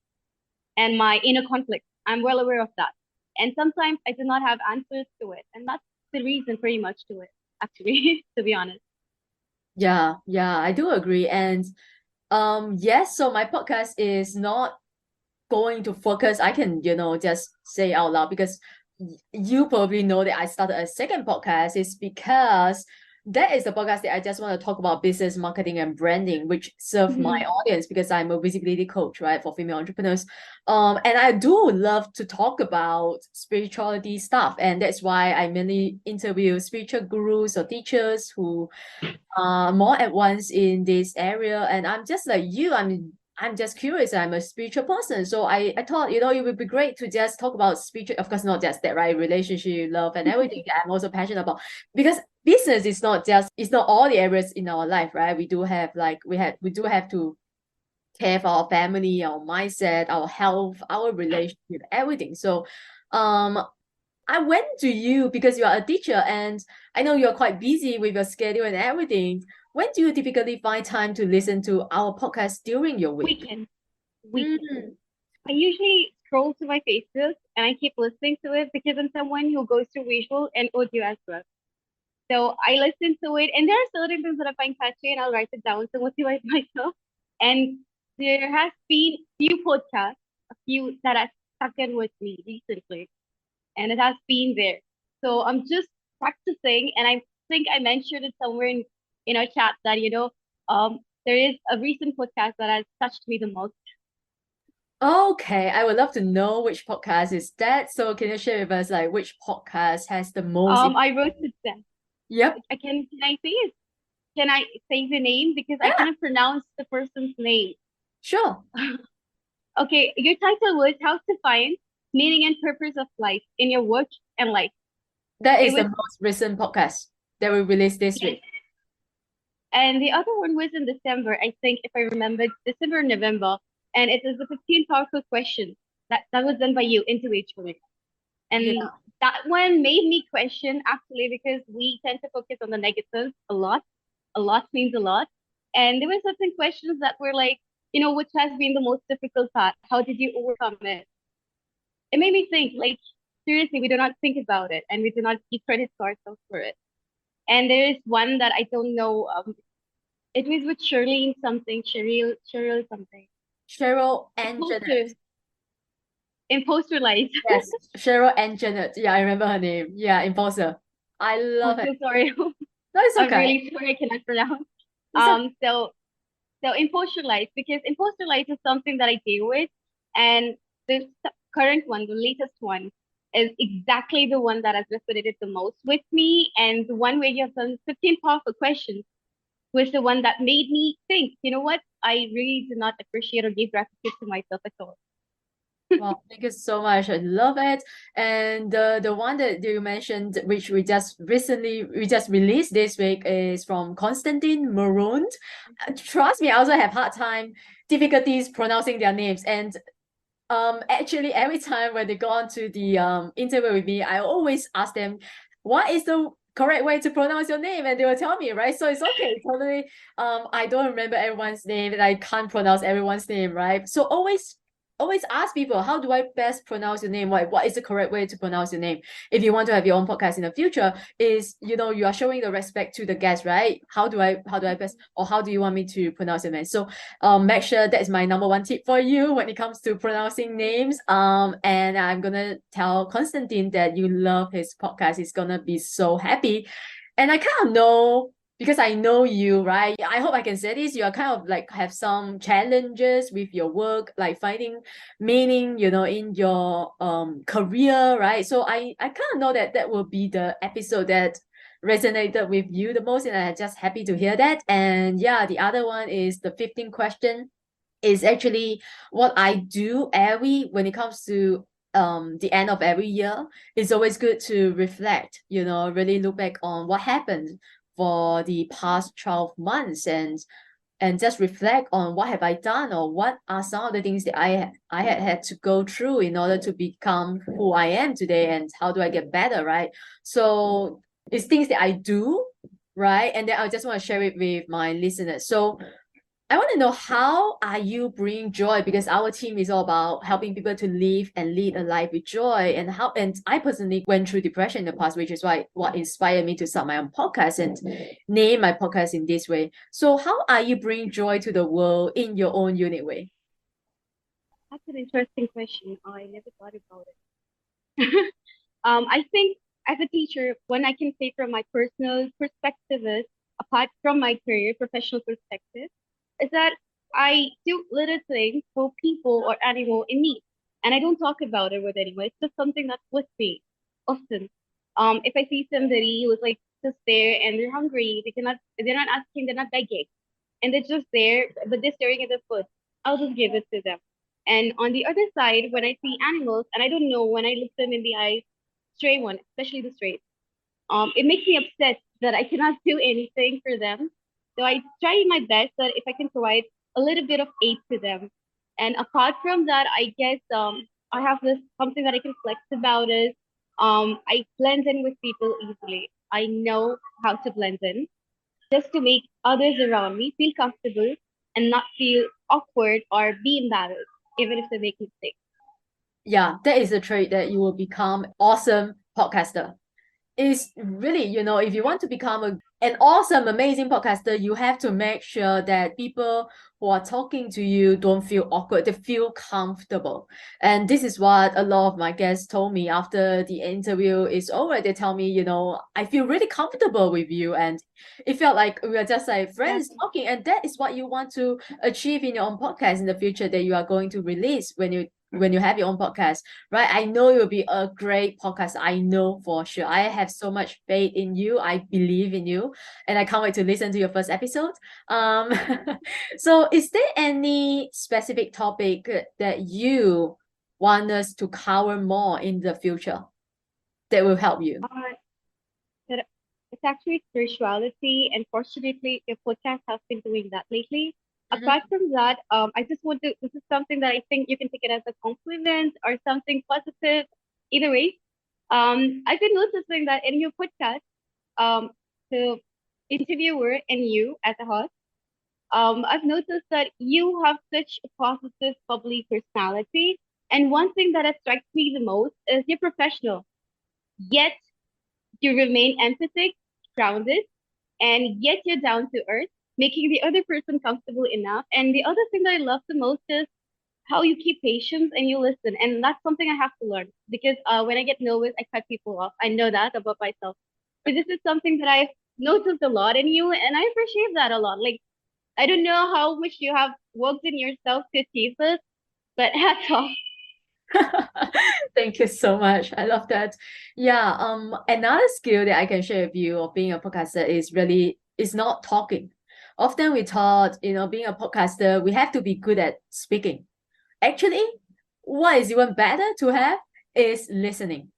and my inner conflict. I'm well aware of that. And sometimes I do not have answers to it. And that's the reason pretty much to it, actually, to be honest. Yeah, I do agree. And yes, so my podcast is not going to focus. I can, just say out loud because you probably know that I started a second podcast is because that is the podcast that I just want to talk about business, marketing, and branding, which serve my audience because I'm a visibility coach, right, for female entrepreneurs. And I do love to talk about spirituality stuff, and that's why I mainly interview spiritual gurus or teachers who are more advanced in this area. And I'm just like you. I'm just curious. I'm a spiritual person. So I thought, it would be great to just talk about spiritual, of course, not just that, right? Relationship, love, and everything that I'm also passionate about. Because business is not all the areas in our life, right? We do have we do have to care for our family, our mindset, our health, our relationship, everything. So I went to you because you are a teacher and I know you're quite busy with your schedule and everything. When do you typically find time to listen to our podcast during your week? Weekend. I usually scroll to my Facebook and I keep listening to it because I'm someone who goes through visual and audio as well. So I listen to it, and there are certain things that I find catchy, and I'll write it down to motivate myself. And there has been few podcasts, a few that have stuck in with me recently, and it has been there. So I'm just practicing, and I think I mentioned it somewhere in our chat that there is a recent podcast that has touched me the most. Okay, I would love to know which podcast is that. So can you share with us like which podcast has the most? I wrote it down. Yep. Can I say it? Can I say the name because I cannot pronounce the person's name? Sure. Okay, your title was How to Find Meaning and Purpose of Life in Your Work and Life. That is the most recent podcast that we released this week. And the other one was in December, I think, if I remember, December or November. And it is the 15 powerful questions that was done by you individually. And that one made me question actually because we tend to focus on the negatives a lot. A lot means a lot. And there were certain questions that were like, which has been the most difficult part? How did you overcome it? It made me think, like, seriously, we do not think about it and we do not give credit to ourselves for it. And there is one that I don't know. It was with Cheryl something. Cheryl and Janet. Imposter Light. Yes, Cheryl and Janet. Yeah, I remember her name. Yeah, Imposter. I love it. I'm so sorry. No, it's okay. I'm really sorry I cannot pronounce. So Imposter Light, because Imposter Light is something that I deal with, and the current one, the latest one, is exactly the one that has resonated the most with me. And the one where you have done 15 powerful questions was the one that made me think, you know what? I really do not appreciate or give gratitude to myself at all. Wow, thank you so much. I love it. And the one that you mentioned, which we just released this week, is from Constantine Maroon. Trust me, I also have hard time, difficulties pronouncing their names. And actually every time when they go on to the interview with me, I always ask them, what is the correct way to pronounce your name? And they will tell me, right? So it's okay, totally. I don't remember everyone's name and I can't pronounce everyone's name, right? So always ask people, how do I best pronounce your name? What is the correct way to pronounce your name? If you want to have your own podcast in the future, is you are showing the respect to the guest, right? How do I best, or how do you want me to pronounce your name? So make sure that is my number one tip for you when it comes to pronouncing names. And I'm gonna tell Constantine that you love his podcast. He's gonna be so happy. And I kind of know, because I know you, right? I hope I can say this. You are kind of like have some challenges with your work, like finding meaning, in your career, right? So I kind of know that will be the episode that resonated with you the most, and I'm just happy to hear that. And yeah, the other one is the 15 question is actually what I do when it comes to the end of every year. It's always good to reflect, really look back on what happened for the past 12 months and just reflect on what have I done, or what are some of the things that I had to go through in order to become who I am today, and how do I get better, right? So it's things that I do, right? And then I just want to share it with my listeners. So I want to know, how are you bringing joy? Because our team is all about helping people to live and lead a life with joy. And I personally went through depression in the past, which is why what inspired me to start my own podcast and name my podcast in this way. So how are you bringing joy to the world in your own unique way? That's an interesting question. I never thought about it. I think as a teacher, when I can say from my personal perspective is, apart from my career, professional perspective, is that I do little things for people or animal in need. And I don't talk about it with anyone. It's just something that's with me often. If I see somebody who's like just there and they're hungry, they're not asking, they're not begging, and they're just there, but they're staring at the food, I'll just give it to them. And on the other side, when I see animals and I don't know, when I look them in the eyes, stray one, especially the strays, it makes me upset that I cannot do anything for them. So I try my best that if I can provide a little bit of aid to them. And apart from that, I guess I have this something that I can flex about is I blend in with people easily. I know how to blend in just to make others around me feel comfortable and not feel awkward or be embarrassed, even if they make mistakes. Yeah, that is a trait that you will become awesome podcaster. Is really, if you want to become an awesome, amazing podcaster, you have to make sure that people who are talking to you don't feel awkward, they feel comfortable. And this is what a lot of my guests told me after the interview is over. They tell me, I feel really comfortable with you. And it felt like we are just like friends talking. And that is what you want to achieve in your own podcast in the future, that you are going to release when you have your own podcast, right? I know you'll be a great podcast. I know for sure. I have so much faith in you. I believe in you, and I can't wait to listen to your first episode. Um, so is there any specific topic that you want us to cover more in the future that will help you? That it's actually spirituality, and fortunately, your podcast has been doing that lately. Apart from that, I just want to. This is something that I think you can take it as a compliment or something positive. Either way, I've been noticing that in your podcast, the interviewer and you as a host, I've noticed that you have such a positive, bubbly personality. And one thing that attracts me the most is you're professional, yet you remain empathic, grounded, and yet you're down to earth, making the other person comfortable enough. And the other thing that I love the most is how you keep patience and you listen. And that's something I have to learn because when I get nervous, I cut people off. I know that about myself. But this is something that I've noticed a lot in you, and I appreciate that a lot. Like, I don't know how much you have worked in yourself to achieve this, but hats off. Thank you so much. I love that. Yeah, another skill that I can share with you of being a podcaster is not talking. Often we thought, being a podcaster, we have to be good at speaking. Actually, what is even better to have is listening.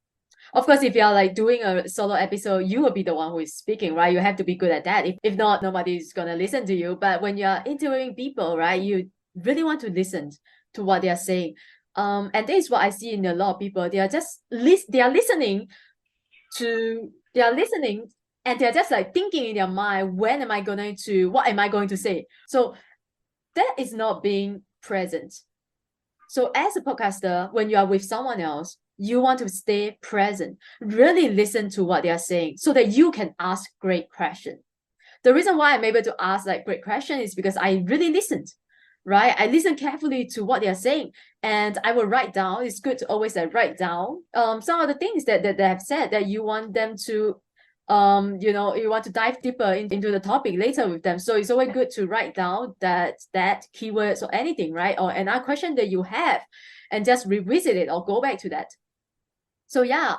Of course, if you are like doing a solo episode, you will be the one who is speaking, right? You have to be good at that. If not, nobody's gonna listen to you. But when you're interviewing people, right, you really want to listen to what they are saying. And that is what I see in a lot of people. They are just they are listening and they're just like thinking in their mind, what am I going to say? So that is not being present. So as a podcaster, when you are with someone else, you want to stay present, really listen to what they are saying so that you can ask great questions. The reason why I'm able to ask like great questions is because I really listened, right? I listen carefully to what they are saying, and I will write down. It's good to always like write down some of the things that they have said that you want them to you want to dive deeper into the topic later with them. So it's always good to write down that keywords or anything, right? Or another question that you have, and just revisit it or go back to that. So yeah,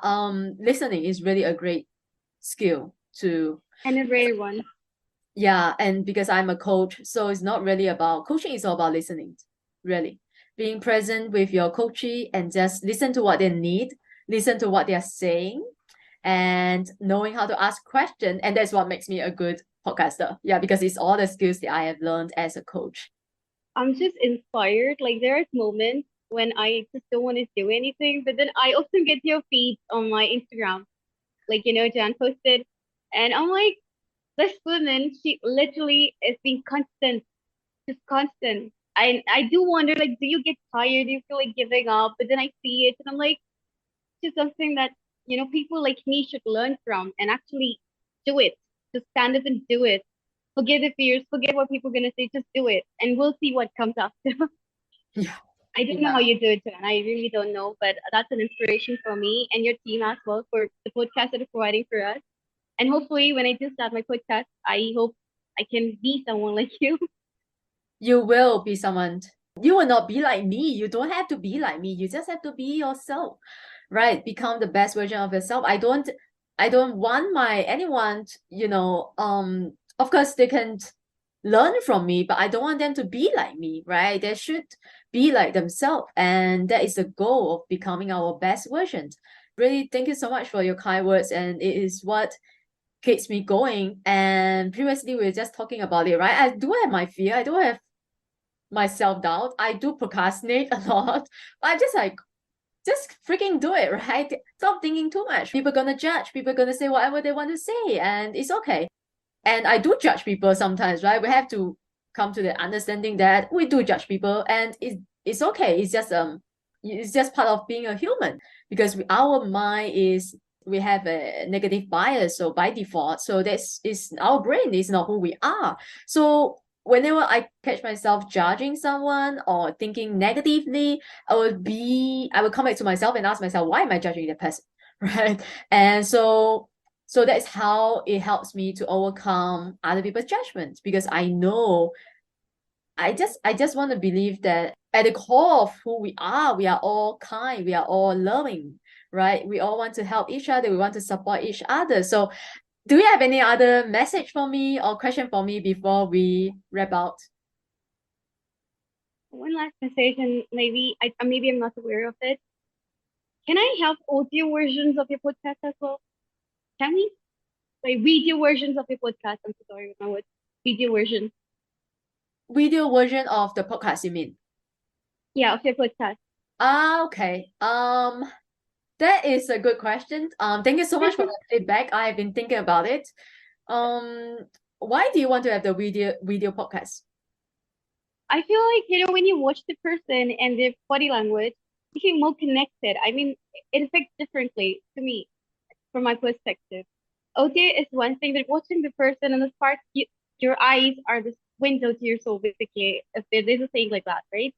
listening is really a great skill to. And a rare one. Yeah, and because I'm a coach, so it's not really about coaching, it's all about listening, really. Being present with your coachee and just listen to what they need, listen to what they're saying, and knowing how to ask questions. And that's what makes me a good podcaster. Yeah, because it's all the skills that I have learned as a coach. I'm just inspired. Like, there are moments when I just don't want to do anything, but then I often get your feeds on my Instagram. Like, Jan posted, and I'm like, this woman, she literally is being constant just constant. I do wonder, like, do you get tired? Do you feel like giving up? But then I see it and I'm like, it's just something that, people like me should learn from and actually do it. Just stand up and do it. Forget the fears, forget what people are gonna say, just do it. And we'll see what comes after. Yeah. I don't know how you do it, Joanne. I really don't know, but that's an inspiration for me and your team as well for the podcast that you're providing for us. And hopefully, when I do start my podcast, I hope I can be someone like you. You will be someone. You will not be like me. You don't have to be like me. You just have to be yourself, right? Become the best version of yourself. I don't want anyone, of course they can learn from me, but I don't want them to be like me, right? They should be like themselves. And that is the goal of becoming our best version. Really, thank you so much for your kind words. And it is what keeps me going. And previously we were just talking about it, right? I do have my fear. I do have my self-doubt. I do procrastinate a lot. But I just freaking do it, right? Stop thinking too much. People are gonna judge. People are gonna say whatever they want to say, and it's okay. And I do judge people sometimes, right? We have to come to the understanding that we do judge people, and it's okay. It's just part of being a human, because our mind we have a negative bias, so by default, so this is our brain, is not who we are. So whenever I catch myself judging someone or thinking negatively, I will come back to myself and ask myself, why am I judging that person? Right? And so that's how it helps me to overcome other people's judgments, because I know I just want to believe that at the core of who we are all kind, we are all loving, right? We all want to help each other, we want to support each other. So do you have any other message for me or question for me before we wrap out? One last message, and maybe I'm not aware of it. Can I have audio versions of your podcast as well? Can we? Like video versions of your podcast. I'm so sorry with my words. Video version. Video version of the podcast, you mean? Yeah, of your podcast. Okay. That is a good question. Thank you so much for the feedback. I have been thinking about it. Why do you want to have the video podcast? I feel like, when you watch the person and their body language, you feel more connected. I mean, it affects differently to me, from my perspective. Audio is one thing, but watching the person and the part, your eyes are the window to your soul, basically. If there's a saying like that, right?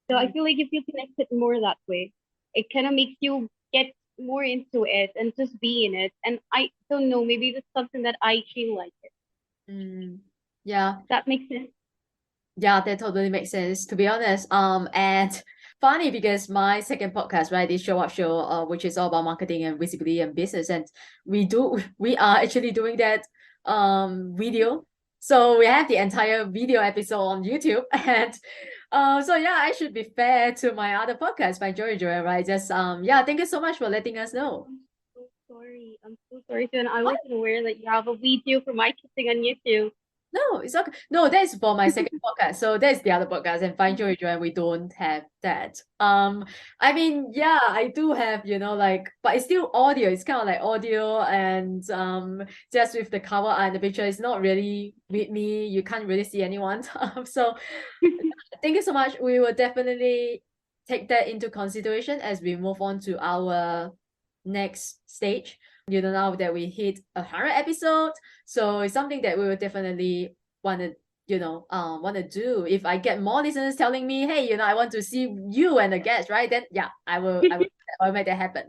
So I feel like you feel connected more that way. It kind of makes you get more into it and just be in it. And I don't know, maybe that's something that I feel like it. Yeah. That makes sense. Yeah, that totally makes sense, to be honest. And funny because my second podcast, right, this show up show, which is all about marketing and visibility and business, and we are actually doing that video. So we have the entire video episode on YouTube, and so yeah, I should be fair to my other podcast by Joyan, right? Just yeah, thank you so much for letting us know. I'm so sorry, Jen. I wasn't aware that you have a video for my kissing on YouTube. No, it's okay. No, that's for my second podcast. So that's the other podcast. And Find Joy Joy, we don't have that. I mean, yeah, I do have, but it's still audio. It's kind of like audio, and just with the cover and the picture, it's not really with me. You can't really see anyone. So thank you so much. We will definitely take that into consideration as we move on to our next stage. Now that we hit 100 episodes, so it's something that we will definitely want to do. If I get more listeners telling me, hey, I want to see you and the guest, right, then yeah, I will make that happen.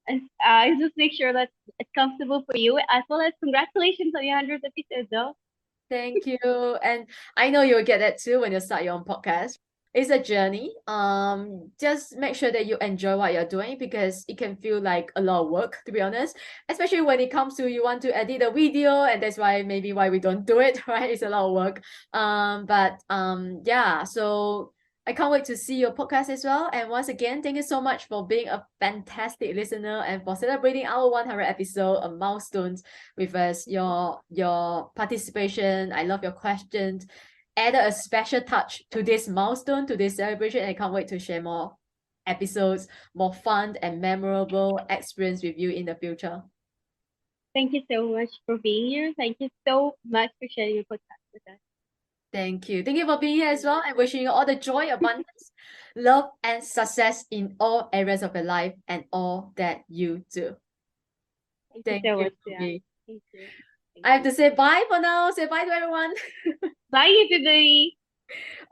And I just make sure that it's comfortable for you, as well as congratulations on your 100th episode, though. Thank you. And I know you'll get that too when you start your own podcast. It's a journey. Just make sure that you enjoy what you're doing, because it can feel like a lot of work, to be honest, especially when it comes to you want to edit a video, and that's why we don't do it, right? It's a lot of work. But yeah, so I can't wait to see your podcast as well. And once again, thank you so much for being a fantastic listener and for celebrating our 100 episode of milestones with us. Your participation, I love your questions, added a special touch to this milestone, to this celebration, and I can't wait to share more episodes, more fun and memorable experience with you in the future. Thank you so much for being here. Thank you so much for sharing your podcast with us. Thank you. Thank you for being here as well, and wishing you all the joy, abundance, love, and success in all areas of your life and all that you do. Thank Thank you so you, much, Joyan. Ruby. Thank you. Thank I have you. to say bye for now. Say bye to everyone. Bye, everybody.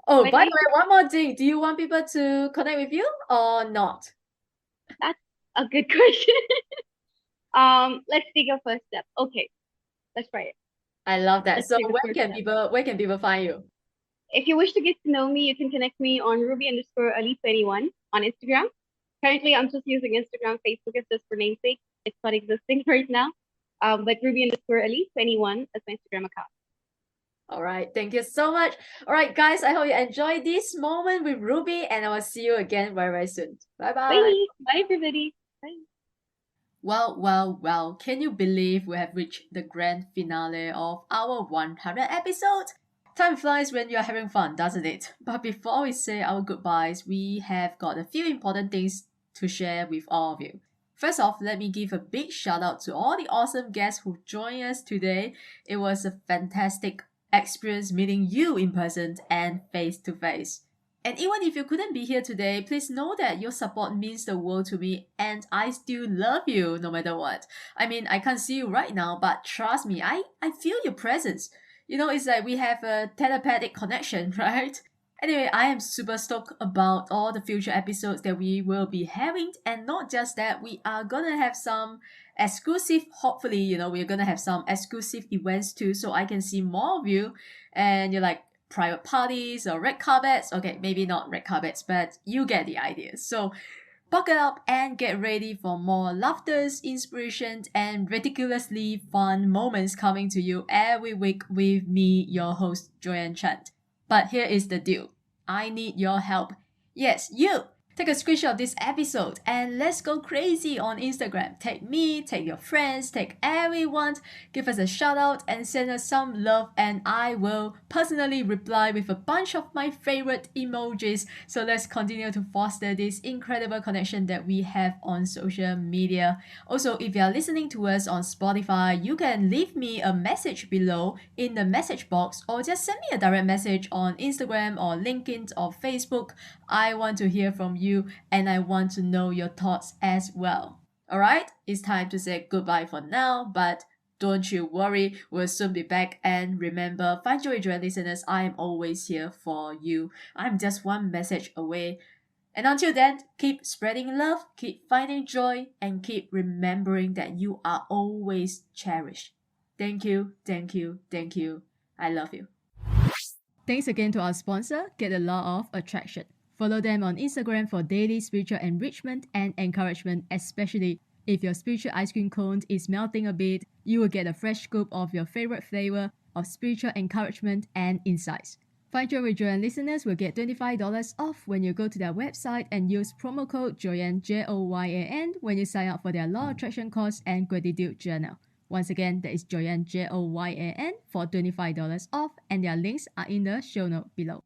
Oh, Bye, by the guys. way, one more thing. Do you want people to connect with you or not? That's a good question. Let's take a first step. Okay, let's try it. I love that. Let's So take the first step. where can people find you? If you wish to get to know me, you can connect me on Ruby_Ali21 on Instagram. Currently, I'm just using Instagram. Facebook is just for namesake. It's not existing right now. But Ruby_Ali21 is my Instagram account. All right. Thank you so much. All right, guys. I hope you enjoyed this moment with Ruby, and I will see you again very, very soon. Bye-bye. Bye. Bye, everybody. Bye. Well, can you believe we have reached the grand finale of our 100 episodes? Time flies when you're having fun, doesn't it? But before we say our goodbyes, we have got a few important things to share with all of you. First off, let me give a big shout out to all the awesome guests who joined us today. It was a fantastic experience meeting you in person and face to face. And even if you couldn't be here today, please know that your support means the world to me and I still love you no matter what. I mean, I can't see you right now, but trust me, I feel your presence. You know, it's like we have a telepathic connection, right? Anyway, I am super stoked about all the future episodes that we will be having. And not just that, we are gonna have some exclusive, hopefully, we're gonna have some exclusive events too, so I can see more of you. And you're like, private parties or red carpets. Okay, maybe not red carpets, but you get the idea. So buckle up and get ready for more laughters, inspirations, and ridiculously fun moments coming to you every week with me, your host, Joyan Chant. But here is the deal. I need your help. Yes, you! Take a screenshot of this episode and let's go crazy on Instagram. Tag me, tag your friends, tag everyone. Give us a shout out and send us some love, and I will personally reply with a bunch of my favorite emojis. So let's continue to foster this incredible connection that we have on social media. Also, if you are listening to us on Spotify, you can leave me a message below in the message box or just send me a direct message on Instagram or LinkedIn or Facebook. I want to hear from you and I want to know your thoughts as well. Alright, it's time to say goodbye for now, but don't you worry, we'll soon be back. And remember, Find Joy Joy listeners, I am always here for you. I'm just one message away. And until then, keep spreading love, keep finding joy, and keep remembering that you are always cherished. Thank you, thank you, thank you. I love you. Thanks again to our sponsor, Get the Law of Attraction. Follow them on Instagram for daily spiritual enrichment and encouragement, especially if your spiritual ice cream cone is melting a bit. You will get a fresh scoop of your favorite flavor of spiritual encouragement and insights. Find Joy with Joyan listeners will get $25 off when you go to their website and use promo code Joyan, Joyan, when you sign up for their Law of Attraction course and gratitude journal. Once again, that is Joyan, Joyan, for $25 off, and their links are in the show note below.